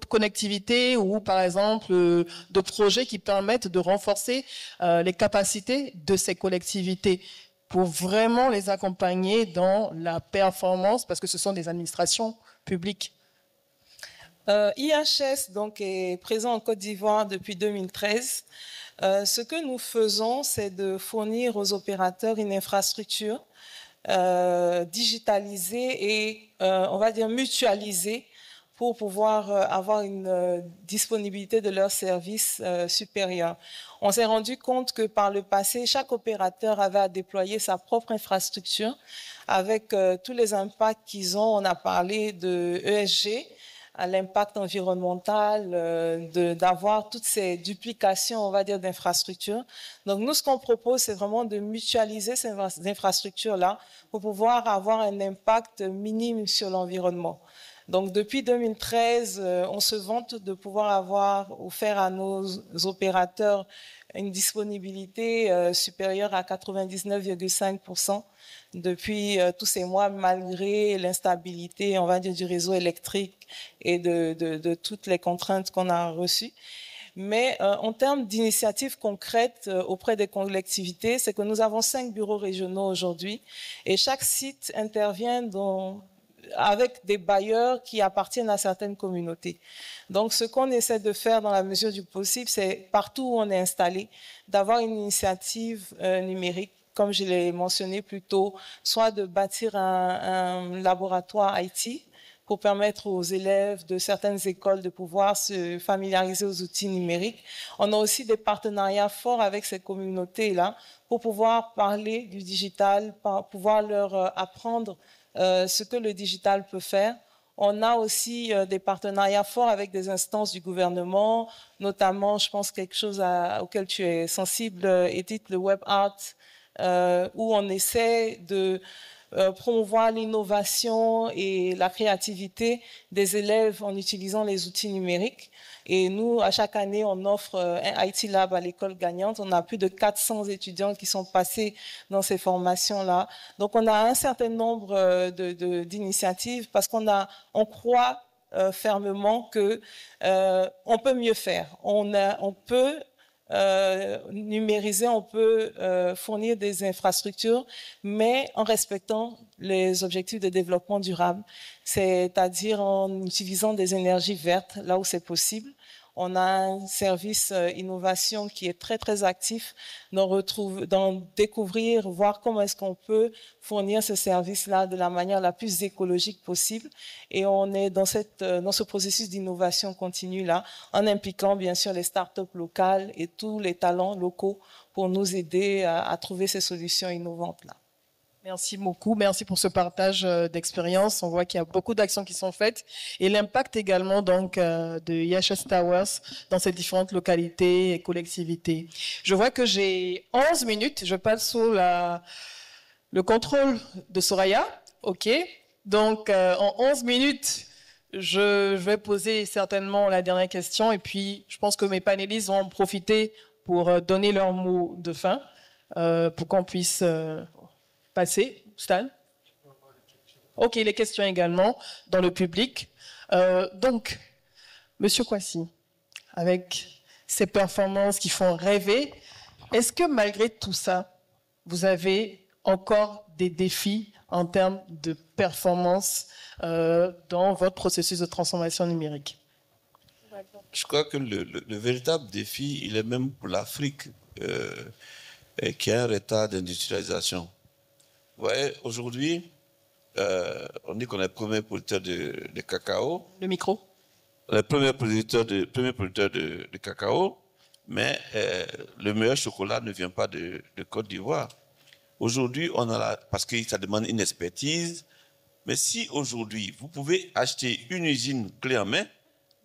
connectivité ou par exemple de projets qui permettent de renforcer les capacités de ces collectivités pour vraiment les accompagner dans la performance parce que ce sont des administrations publiques. IHS donc est présent en Côte d'Ivoire depuis 2013. Ce que nous faisons, c'est de fournir aux opérateurs une infrastructure digitalisée et, on va dire, mutualisée pour pouvoir avoir une disponibilité de leurs services supérieurs. On s'est rendu compte que par le passé, chaque opérateur avait à déployer sa propre infrastructure avec tous les impacts qu'ils ont. On a parlé de ESG, à l'impact environnemental, d'avoir toutes ces duplications, on va dire, d'infrastructures. Donc, nous, ce qu'on propose, c'est vraiment de mutualiser ces infrastructures-là pour pouvoir avoir un impact minime sur l'environnement. Donc, depuis 2013, on se vante de pouvoir avoir offert à nos opérateurs une disponibilité supérieure à 99,5% depuis tous ces mois, malgré l'instabilité, on va dire, du réseau électrique et de toutes les contraintes qu'on a reçues. Mais en termes d'initiatives concrètes auprès des collectivités, c'est que nous avons 5 bureaux régionaux aujourd'hui et chaque site intervient avec des bailleurs qui appartiennent à certaines communautés. Donc, ce qu'on essaie de faire dans la mesure du possible, c'est partout où on est installé, d'avoir une initiative numérique, comme je l'ai mentionné plus tôt, soit de bâtir un laboratoire IT pour permettre aux élèves de certaines écoles de pouvoir se familiariser aux outils numériques. On a aussi des partenariats forts avec ces communautés-là pour pouvoir parler du digital, pouvoir leur apprendre ce que le digital peut faire. On a aussi des partenariats forts avec des instances du gouvernement, notamment, je pense, quelque chose auquel tu es sensible, Edith, le Web Art, où on essaie de promouvoir l'innovation et la créativité des élèves en utilisant les outils numériques. Et nous, à chaque année, on offre un IT Lab à l'école gagnante. On a plus de 400 étudiants qui sont passés dans ces formations-là. Donc, on a un certain nombre d'initiatives parce on croit fermement que on peut mieux faire. On peut numériser, on peut fournir des infrastructures, mais en respectant les objectifs de développement durable, c'est-à-dire en utilisant des énergies vertes là où c'est possible. On a un service innovation qui est très, très actif dans découvrir, voir comment est-ce qu'on peut fournir ce service-là de la manière la plus écologique possible. Et on est dans ce processus d'innovation continue-là, en impliquant bien sûr les startups locales et tous les talents locaux pour nous aider à trouver ces solutions innovantes-là. Merci beaucoup, merci pour ce partage d'expérience. On voit qu'il y a beaucoup d'actions qui sont faites et l'impact également donc de IHS Towers dans ces différentes localités et collectivités. Je vois que j'ai 11 minutes, je passe sous le contrôle de Soraya. OK. Donc en 11 minutes, je vais poser certainement la dernière question et puis je pense que mes panélistes vont en profiter pour donner leur mot de fin pour qu'on puisse passer, Stan. OK, les questions également dans le public. Donc, Monsieur Kwasi, avec ces performances qui font rêver, est-ce que malgré tout ça, vous avez encore des défis en termes de performance dans votre processus de transformation numérique? Je crois que le véritable défi, il est même pour l'Afrique, qui a un retard d'industrialisation. Vous voyez, aujourd'hui, on dit qu'on est le premier producteur de cacao. Le micro. Le premier producteur de cacao, mais le meilleur chocolat ne vient pas de Côte d'Ivoire. Aujourd'hui, parce que ça demande une expertise, mais si aujourd'hui, vous pouvez acheter une usine clé en main,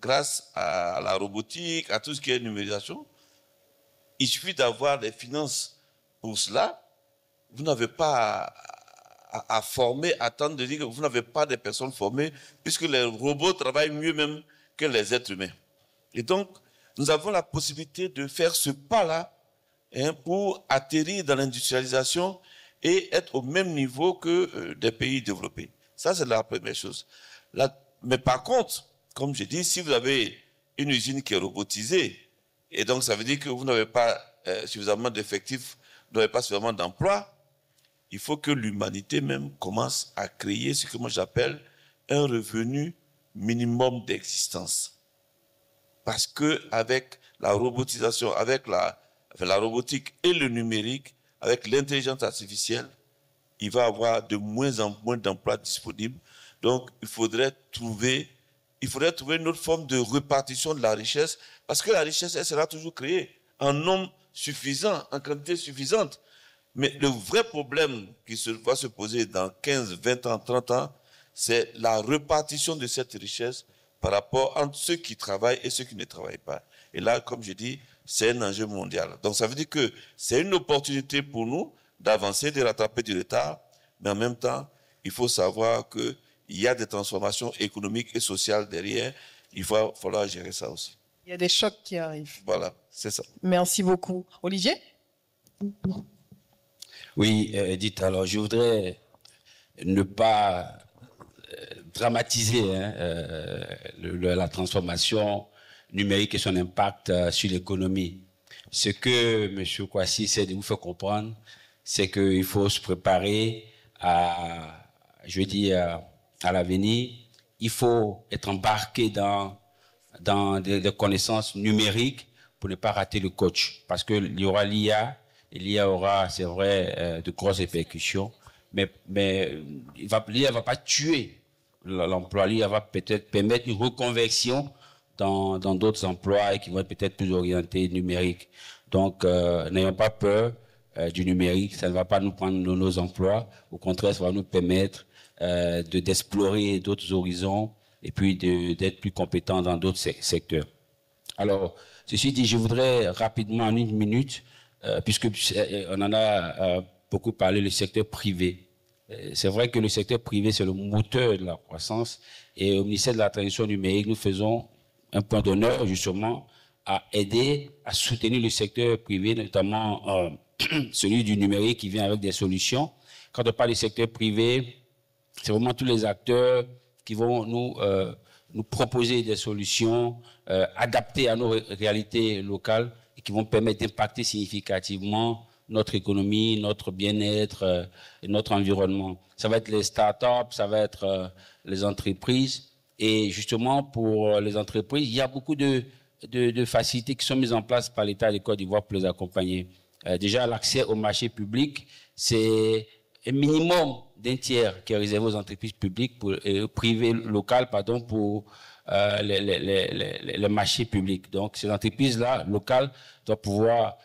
grâce à la robotique, à tout ce qui est numérisation, il suffit d'avoir des finances pour cela. Vous n'avez pas à former, à attendre de dire que vous n'avez pas de personnes formées, puisque les robots travaillent mieux même que les êtres humains. Et donc, nous avons la possibilité de faire ce pas-là pour atterrir dans l'industrialisation et être au même niveau que des pays développés. Ça, c'est la première chose. Mais par contre, comme je dis, si vous avez une usine qui est robotisée, et donc ça veut dire que vous n'avez pas suffisamment d'effectifs, vous n'avez pas suffisamment d'emplois, il faut que l'humanité même commence à créer ce que moi j'appelle un revenu minimum d'existence. Parce qu'avec la robotisation, avec la robotique et le numérique, avec l'intelligence artificielle, il va y avoir de moins en moins d'emplois disponibles. Donc, il faudrait trouver une autre forme de répartition de la richesse, parce que la richesse, elle sera toujours créée en nombre suffisant, en quantité suffisante. Mais le vrai problème qui va se poser dans 15, 20 ans, 30 ans, c'est la répartition de cette richesse par rapport entre ceux qui travaillent et ceux qui ne travaillent pas. Et là, comme je dis, c'est un enjeu mondial. Donc ça veut dire que c'est une opportunité pour nous d'avancer, de rattraper du retard, mais en même temps, il faut savoir qu'il y a des transformations économiques et sociales derrière. Il va falloir gérer ça aussi. Il y a des chocs qui arrivent. Voilà, c'est ça. Merci beaucoup. Olivier? Oui, Edith, alors je voudrais ne pas dramatiser la transformation numérique et son impact sur l'économie. Ce que M. Kwasi essaie de vous faire comprendre, c'est qu'il faut se préparer à l'avenir. Il faut être embarqué dans des connaissances numériques pour ne pas rater le coach. Parce qu'il y aura l'IA, et l'IA aura, c'est vrai, de grosses répercussions, mais l'IA ne va pas tuer l'emploi. L'IA va peut-être permettre une reconversion dans d'autres emplois qui vont être peut-être plus orientés numériques. Donc, n'ayons pas peur du numérique. Ça ne va pas nous prendre nos emplois. Au contraire, ça va nous permettre d'explorer d'autres horizons et puis d'être plus compétents dans d'autres secteurs. Alors, ceci dit, je voudrais rapidement, en une minute, puisque on en a beaucoup parlé, le secteur privé. C'est vrai que le secteur privé, c'est le moteur de la croissance. Et au ministère de la Transition numérique, nous faisons un point d'honneur, justement, à aider, à soutenir le secteur privé, notamment celui du numérique qui vient avec des solutions. Quand on parle du secteur privé, c'est vraiment tous les acteurs qui vont nous proposer des solutions adaptées à nos réalités locales et qui vont permettre d'impacter significativement notre économie, notre bien-être et notre environnement. Ça va être les startups, ça va être les entreprises. Et justement, pour les entreprises, il y a beaucoup de facilités qui sont mises en place par l'État de Côte d'Ivoire pour les accompagner. Déjà, l'accès au marché public, c'est un minimum d'un tiers qui est réservé aux entreprises publiques, privées locales, pour les marchés publics. Donc, ces entreprises-là, locales, doivent pouvoir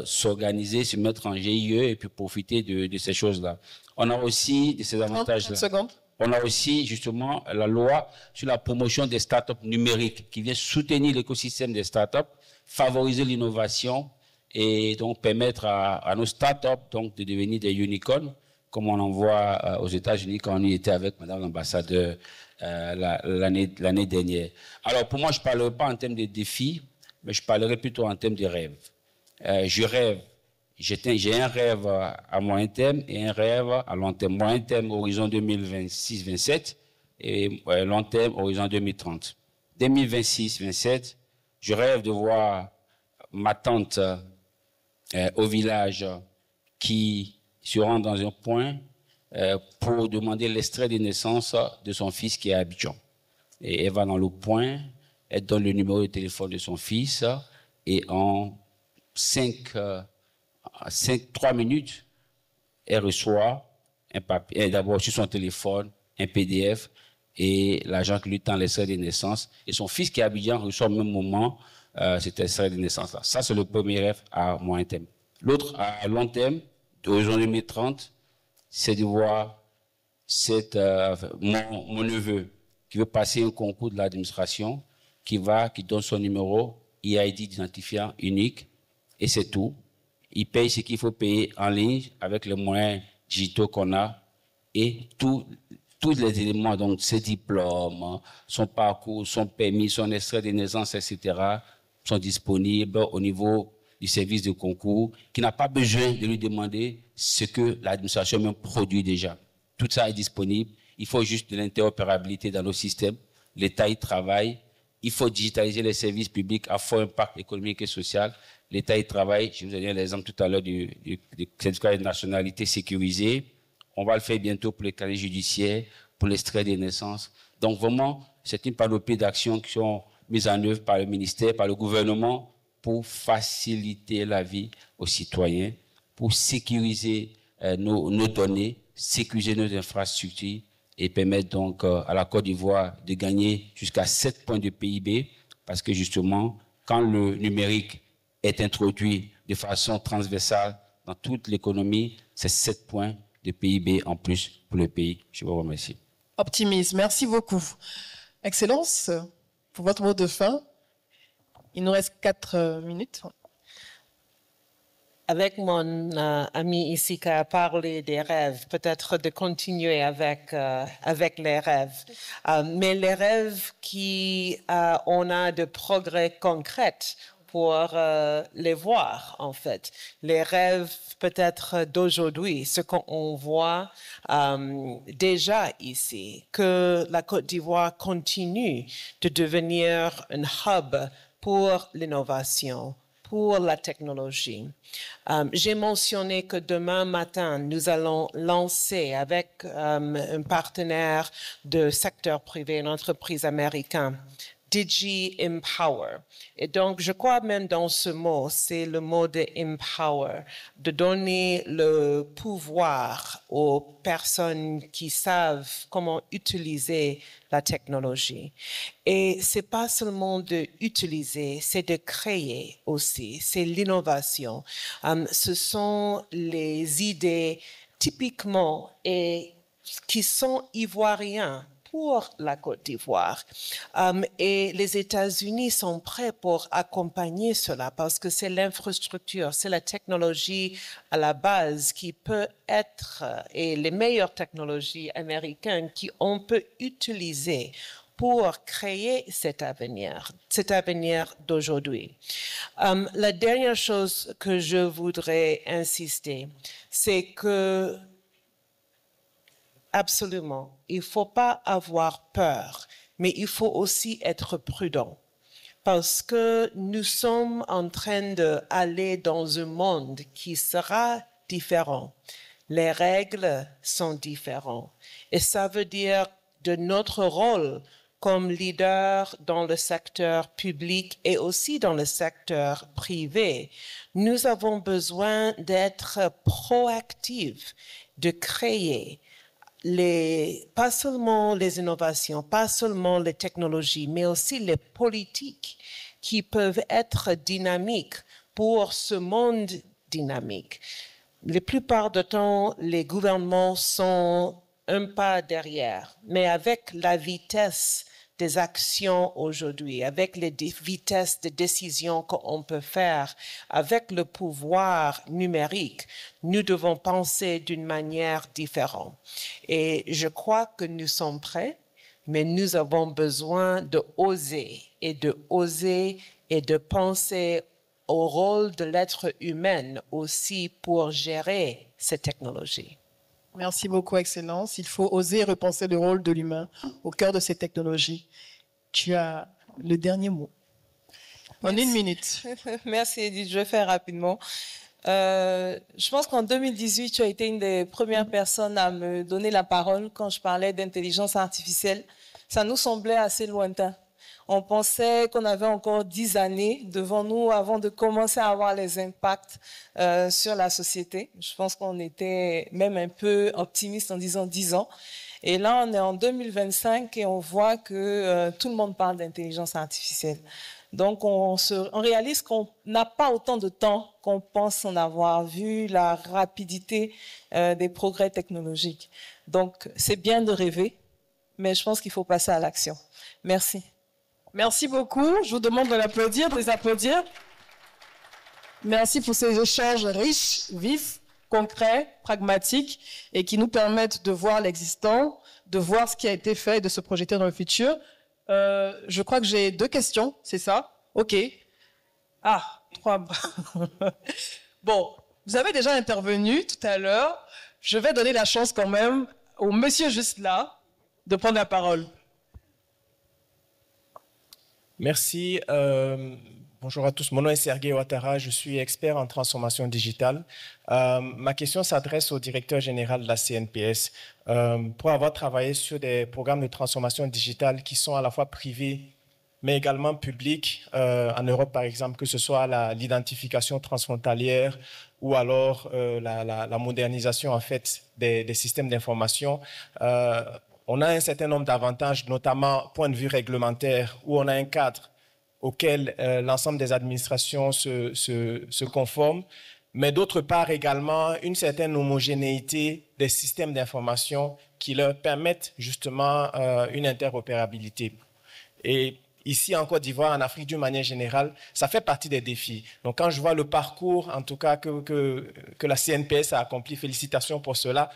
s'organiser, se mettre en GIE et puis profiter de ces choses-là. On a aussi de ces avantages-là. On a aussi justement la loi sur la promotion des startups numériques qui vient soutenir l'écosystème des startups, favoriser l'innovation et donc permettre à nos startups donc de devenir des unicorns, comme on en voit aux États-Unis quand on y était avec Madame l'ambassadeur l'année dernière. Alors pour moi, je ne parlerai pas en termes de défis, mais je parlerai plutôt en termes de rêves. Je rêve. J'ai un rêve à moyen terme et un rêve à long terme. Moyen terme, horizon 2026-27 et long terme, horizon 2030. 2026-27, je rêve de voir ma tante au village qui se rend dans un point pour demander l'extrait de naissance de son fils qui est à Abidjan. Et elle va dans le point, elle donne le numéro de téléphone de son fils et en 3 minutes, elle reçoit un papier, d'abord sur son téléphone, un PDF et l'agent qui lui tend l'extrait de naissance. Et son fils qui est à Abidjan reçoit au même moment cet extrait de naissance-là. Ça, c'est le premier rêve à moyen terme. L'autre, à long terme, horizon 2030, c'est de voir mon neveu qui veut passer un concours de l'administration, qui donne son numéro EID identifiant unique, et c'est tout. Il paye ce qu'il faut payer en ligne avec les moyens digitaux qu'on a, et tous les éléments, donc ses diplômes, son parcours, son permis, son extrait de naissance, etc., sont disponibles au niveau du service de concours, qui n'a pas besoin de lui demander ce que l'administration même produit déjà. Tout ça est disponible. Il faut juste de l'interopérabilité dans nos systèmes. L'État y travaille. Il faut digitaliser les services publics à fort impact économique et social. L'État y travaille. Je vous ai donné l'exemple tout à l'heure du certificat de nationalité sécurisé. On va le faire bientôt pour les casiers judiciaires, pour l'extrait des naissances. Donc vraiment, c'est une panoplie d'actions qui sont mises en œuvre par le ministère, par le gouvernement, pour faciliter la vie aux citoyens, pour sécuriser nos données, sécuriser nos infrastructures et permettre donc à la Côte d'Ivoire de gagner jusqu'à 7 points de PIB, parce que justement, quand le numérique est introduit de façon transversale dans toute l'économie, c'est 7 points de PIB en plus pour le pays. Je vous remercie. Optimisme, merci beaucoup. Excellence, pour votre mot de fin. Il nous reste 4 minutes. Avec mon ami ici qui a parlé des rêves, peut-être de continuer avec les rêves. Mais les rêves on a de progrès concrets pour les voir, en fait. Les rêves peut-être d'aujourd'hui, ce qu'on voit déjà ici, que la Côte d'Ivoire continue de devenir un hub pour l'innovation, pour la technologie. J'ai mentionné que demain matin, nous allons lancer avec un partenaire de secteur privé, une entreprise américaine, Digi Empower. Et donc, je crois même dans ce mot, c'est le mot de empower, de donner le pouvoir aux personnes qui savent comment utiliser la technologie. Et c'est pas seulement de utiliser, c'est de créer aussi, c'est l'innovation. Ce sont les idées typiquement et qui sont ivoiriens pour la Côte d'Ivoire. Et les États-Unis sont prêts pour accompagner cela parce que c'est l'infrastructure, c'est la technologie à la base qui peut être, et les meilleures technologies américaines qu'on peut utiliser pour créer cet avenir d'aujourd'hui. La dernière chose que je voudrais insister, c'est que absolument, il ne faut pas avoir peur, mais il faut aussi être prudent parce que nous sommes en train d'aller dans un monde qui sera différent. Les règles sont différentes et ça veut dire de notre rôle comme leader dans le secteur public et aussi dans le secteur privé, nous avons besoin d'être proactifs, de créer pas seulement les innovations, pas seulement les technologies, mais aussi les politiques qui peuvent être dynamiques pour ce monde dynamique. La plupart du temps, les gouvernements sont un pas derrière, mais avec la vitesse des actions aujourd'hui, avec les vitesses de décision qu'on peut faire, avec le pouvoir numérique, nous devons penser d'une manière différente. Et je crois que nous sommes prêts, mais nous avons besoin d'oser et de penser au rôle de l'être humain aussi pour gérer ces technologies. Merci beaucoup, Excellence. Il faut oser repenser le rôle de l'humain au cœur de ces technologies. Tu as le dernier mot. En 1 minute. Merci, Edith. Je vais faire rapidement. Je pense qu'en 2018, tu as été une des premières personnes à me donner la parole quand je parlais d'intelligence artificielle. Ça nous semblait assez lointain. On pensait qu'on avait encore 10 années devant nous avant de commencer à avoir les impacts sur la société. Je pense qu'on était même un peu optimiste en disant 10 ans. Et là, on est en 2025 et on voit que tout le monde parle d'intelligence artificielle. Donc, on réalise qu'on n'a pas autant de temps qu'on pense en avoir, vu la rapidité des progrès technologiques. Donc, c'est bien de rêver, mais je pense qu'il faut passer à l'action. Merci. Merci beaucoup. Je vous demande de l'applaudir, de les applaudir. Merci pour ces échanges riches, vifs, concrets, pragmatiques et qui nous permettent de voir l'existant, de voir ce qui a été fait et de se projeter dans le futur. Je crois que j'ai 2 questions, c'est ça? OK. Ah, 3. Bon, vous avez déjà intervenu tout à l'heure. Je vais donner la chance quand même au monsieur juste là de prendre la parole. Merci. Bonjour à tous. Mon nom est Sergei Ouattara. Je suis expert en transformation digitale. Ma question s'adresse au directeur général de la CNPS. Pour avoir travaillé sur des programmes de transformation digitale qui sont à la fois privés, mais également publics, en Europe par exemple, que ce soit l'identification transfrontalière ou alors la modernisation en fait des systèmes d'information, on a un certain nombre d'avantages, notamment point de vue réglementaire, où on a un cadre auquel l'ensemble des administrations se conforment, mais d'autre part également une certaine homogénéité des systèmes d'information qui leur permettent justement une interopérabilité. Et ici en Côte d'Ivoire, en Afrique d'une manière générale, ça fait partie des défis. Donc quand je vois le parcours, en tout cas que la CNPS a accompli, félicitations pour cela.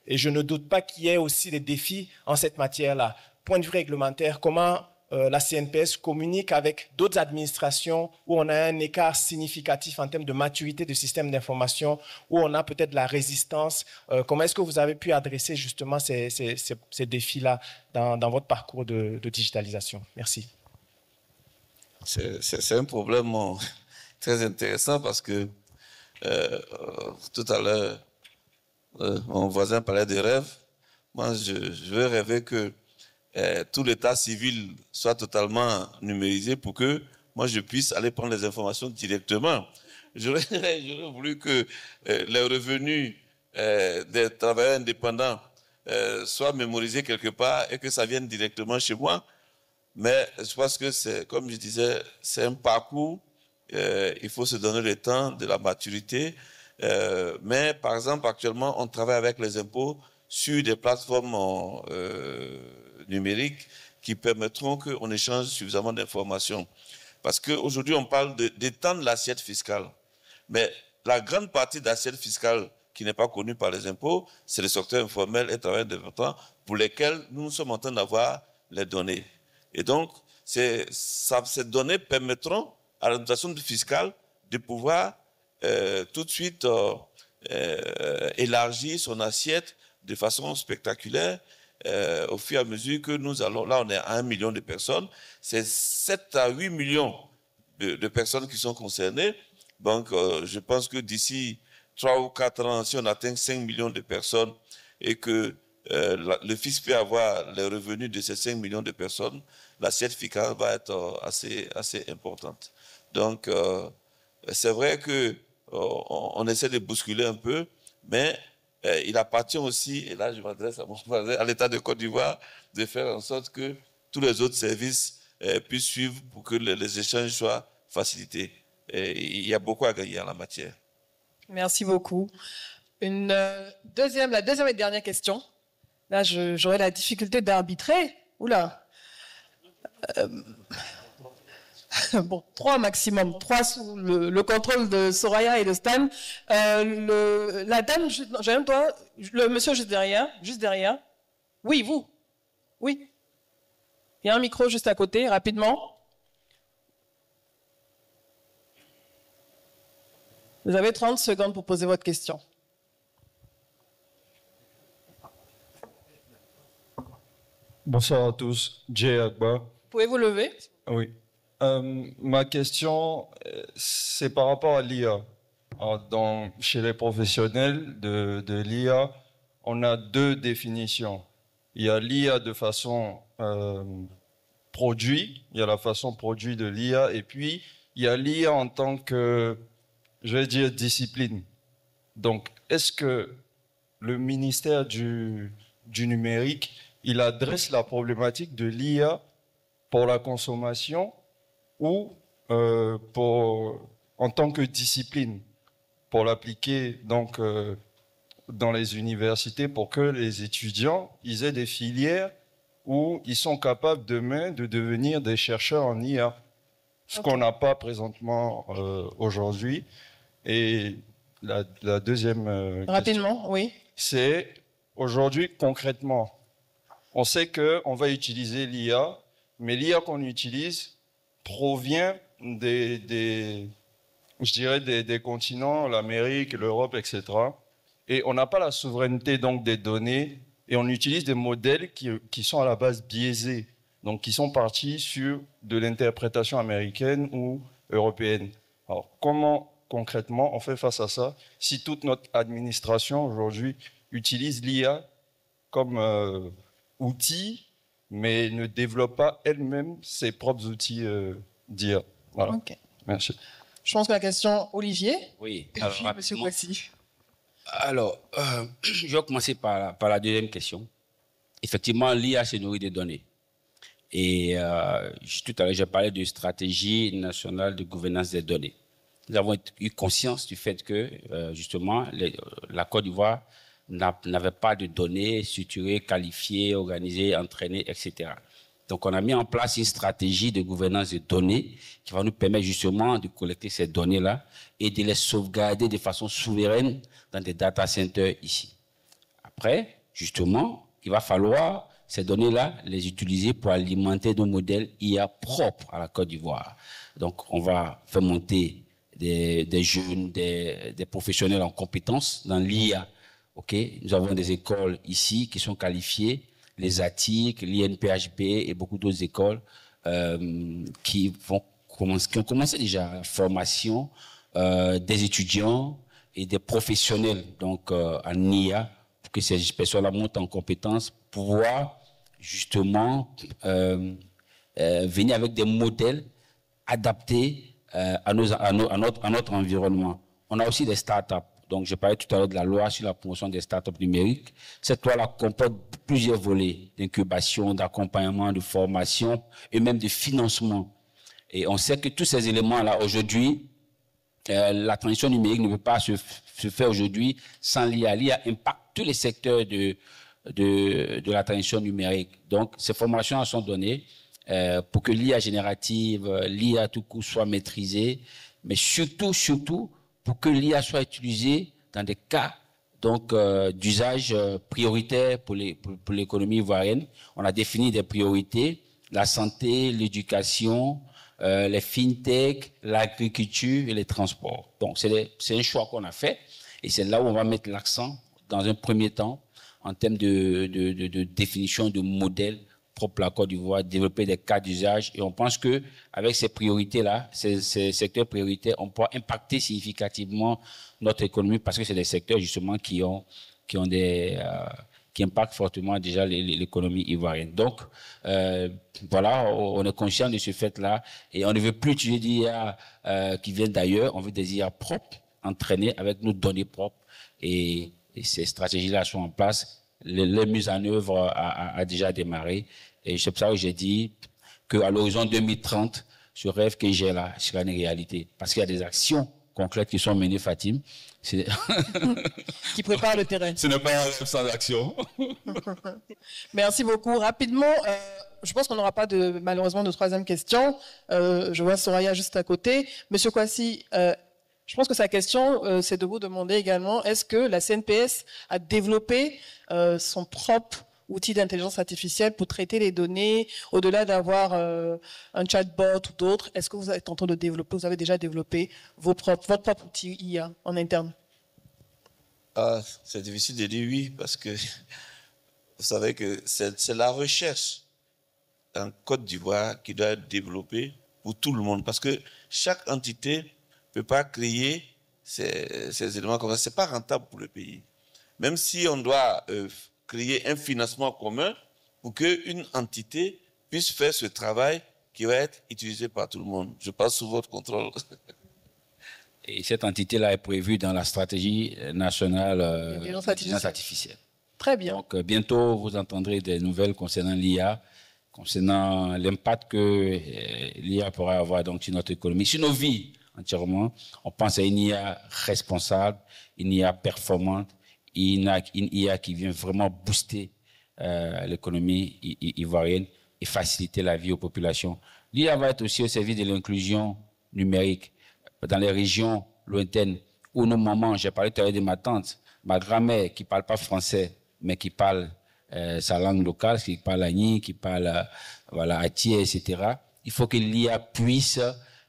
Et je ne doute pas qu'il y ait aussi des défis en cette matière-là. Point de vue réglementaire, comment la CNPS communique avec d'autres administrations où on a un écart significatif en termes de maturité du système d'information, où on a peut-être la résistance. Comment est-ce que vous avez pu adresser justement ces défis-là dans votre parcours de digitalisation? Merci. C'est un problème très intéressant parce que tout à l'heure, mon voisin parlait des rêves. Moi, je veux rêver que tout l'état civil soit totalement numérisé pour que moi je puisse aller prendre les informations directement. J'aurais voulu que les revenus des travailleurs indépendants soient mémorisés quelque part et que ça vienne directement chez moi. Mais je pense que c'est, comme je disais, c'est un parcours. Il faut se donner le temps de la maturité. Mais par exemple, actuellement, on travaille avec les impôts sur des plateformes numériques qui permettront qu'on échange suffisamment d'informations. Parce qu'aujourd'hui, on parle d'étendre l'assiette fiscale. Mais la grande partie de l'assiette fiscale qui n'est pas connue par les impôts, c'est le secteur informel et travail indépendant pour lesquels nous sommes en train d'avoir les données. Et donc, ces données permettront à l'administration fiscale de pouvoir tout de suite élargir son assiette de façon spectaculaire au fur et à mesure que nous allons, là on est à 1 million de personnes, c'est 7 à 8 millions de personnes qui sont concernées. Donc je pense que d'ici 3 ou 4 ans, si on atteint 5 millions de personnes et que le fisc peut avoir les revenus de ces 5 millions de personnes, l'assiette fiscale va être assez importante. Donc c'est vrai que on essaie de bousculer un peu, mais il appartient aussi, et là je m'adresse à mon voisin, à l'État de Côte d'Ivoire, de faire en sorte que tous les autres services puissent suivre pour que les échanges soient facilités. Et il y a beaucoup à gagner en la matière. Merci beaucoup. La deuxième et dernière question. Là, j'aurai la difficulté d'arbitrer. Oula. Bon, 3 maximum, 3 sous le contrôle de Soraya et de Stan. La dame, le monsieur juste derrière. Oui, vous. Oui. Il y a un micro juste à côté, rapidement. Vous avez 30 secondes pour poser votre question. Bonsoir à tous, Jay Agba. Pouvez-vous lever? Oui. Ma question, c'est par rapport à l'IA. chez les professionnels de l'IA, on a deux définitions. Il y a l'IA de façon produit, il y a la façon produit de l'IA, et puis il y a l'IA en tant que, je vais dire, discipline. Donc, est-ce que le ministère du numérique, il adresse la problématique de l'IA pour la consommation ou en tant que discipline, pour l'appliquer donc dans les universités pour que les étudiants ils aient des filières où ils sont capables demain de devenir des chercheurs en IA, ce qu'on n'a pas présentement aujourd'hui. Et la deuxième Rapidement, oui. C'est aujourd'hui concrètement, on sait qu'on va utiliser l'IA, mais l'IA qu'on utilise provient des continents, l'Amérique, l'Europe, etc. Et on n'a pas la souveraineté donc des données et on utilise des modèles qui sont à la base biaisés, donc qui sont partis sur de l'interprétation américaine ou européenne. Alors comment concrètement on fait face à ça si toute notre administration aujourd'hui utilise l'IA comme outil mais ne développe pas elle-même ses propres outils d'IA. Voilà. Okay. Merci. Je pense que la question, Olivier. Oui. Et Alors, puis, Monsieur Kwasi. Alors, je vais commencer par la deuxième question. Effectivement, l'IA se nourrit des données. Et tout à l'heure, j'ai parlé de stratégie nationale de gouvernance des données. Nous avons eu conscience du fait que, justement, la Côte d'Ivoire n'avait pas de données structurées, qualifiées, organisées, entraînées, etc. Donc, on a mis en place une stratégie de gouvernance de données qui va nous permettre justement de collecter ces données-là et de les sauvegarder de façon souveraine dans des data centers ici. Après, justement, il va falloir ces données-là les utiliser pour alimenter nos modèles IA propres à la Côte d'Ivoire. Donc, on va faire monter des jeunes, des professionnels en compétences dans l'IA. Okay? Nous avons des écoles ici qui sont qualifiées, les ATIC, l'INPHB et beaucoup d'autres écoles qui ont commencé déjà la formation des étudiants et des professionnels donc en IA pour que ces personnes-là montent en compétences pour pouvoir justement venir avec des modèles adaptés à notre environnement. On a aussi des startups. Donc, je parlais tout à l'heure de la loi sur la promotion des startups numériques. Cette loi-là comporte plusieurs volets d'incubation, d'accompagnement, de formation et même de financement. Et on sait que tous ces éléments-là, aujourd'hui, la transition numérique ne peut pas se faire aujourd'hui sans l'IA. L'IA impacte tous les secteurs de la transition numérique. Donc, ces formations sont données pour que l'IA générative, l'IA tout court soit maîtrisée, mais surtout, pour que l'IA soit utilisée dans des cas donc d'usage prioritaire pour l'économie ivoirienne. On a défini des priorités, la santé, l'éducation, les fintech, l'agriculture et les transports. Donc c'est un choix qu'on a fait et c'est là où on va mettre l'accent dans un premier temps en termes de définition de modèles propres à la Côte d'Ivoire, développer des cas d'usage. Et on pense que avec ces priorités-là, ces secteurs prioritaires, on pourra impacter significativement notre économie parce que c'est des secteurs justement qui impactent fortement déjà l'économie ivoirienne. Donc, voilà, on est conscient de ce fait-là et on ne veut plus utiliser des IA qui viennent d'ailleurs, on veut des IA propres, entraînées avec nos données propres et ces stratégies-là sont en place. La mise en œuvre a déjà démarré et c'est pour ça que j'ai dit qu'à l'horizon 2030, ce rêve que j'ai là sera une réalité parce qu'il y a des actions concrètes qui sont menées, Fatim. Qui prépare le terrain. Ce n'est pas un rêve sans action. Merci beaucoup. Rapidement, je pense qu'on n'aura pas malheureusement de troisième question. Je vois Soraya juste à côté. Monsieur Kwasi, je pense que sa question, c'est de vous demander également, est-ce que la CNPS a développé son propre outil d'intelligence artificielle pour traiter les données, au-delà d'avoir un chatbot ou d'autres? Est-ce que vous êtes en train de développer, vous avez déjà développé votre propre outil IA en interne? C'est difficile de dire oui, parce que vous savez que c'est la recherche en Côte d'Ivoire qui doit être développée pour tout le monde, parce que chaque entité ne peut pas créer ces éléments comme ça, ce n'est pas rentable pour le pays. Même si on doit créer un financement commun pour qu'une entité puisse faire ce travail qui va être utilisé par tout le monde. Je passe sous votre contrôle. Et cette entité-là est prévue dans la stratégie nationale d'intelligence artificielle. Très bien. Donc, bientôt, vous entendrez des nouvelles concernant l'IA, concernant l'impact que l'IA pourra avoir donc, sur notre économie, sur nos vies entièrement. On pense à une IA responsable, une IA performante, une IA qui vient vraiment booster l'économie ivoirienne et faciliter la vie aux populations. L'IA va être aussi au service de l'inclusion numérique dans les régions lointaines où nos mamans, j'ai parlé tout à l'heure de ma tante, ma grand-mère qui ne parle pas français, mais qui parle sa langue locale, qui parle agni, qui parle atié, etc. Il faut que l'IA puisse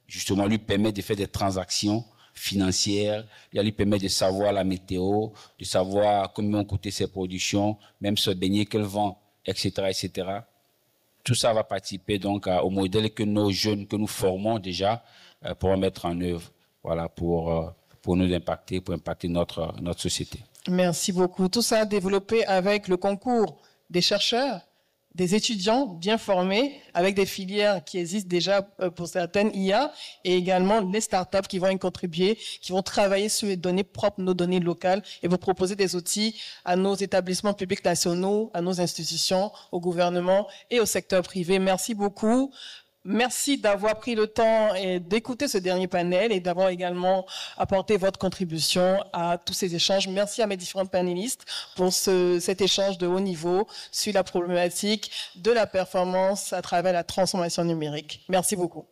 justement lui permettre de faire des transactions financières, l'IA lui permet de savoir la météo, de savoir combien ont coûté ses productions, même ce beignet qu'elle vend, etc., etc. Tout ça va participer donc au modèle que nos jeunes, que nous formons déjà, pourront mettre en œuvre, voilà, pour nous impacter, pour impacter notre société. Merci beaucoup. Tout ça développé avec le concours des chercheurs, des étudiants bien formés, avec des filières qui existent déjà pour certaines IA, et également les startups qui vont y contribuer, qui vont travailler sur les données propres, nos données locales, et vous proposer des outils à nos établissements publics nationaux, à nos institutions, au gouvernement et au secteur privé. Merci beaucoup. Merci d'avoir pris le temps d'écouter ce dernier panel et d'avoir également apporté votre contribution à tous ces échanges. Merci à mes différents panélistes pour cet échange de haut niveau sur la problématique de la performance à travers la transformation numérique. Merci beaucoup.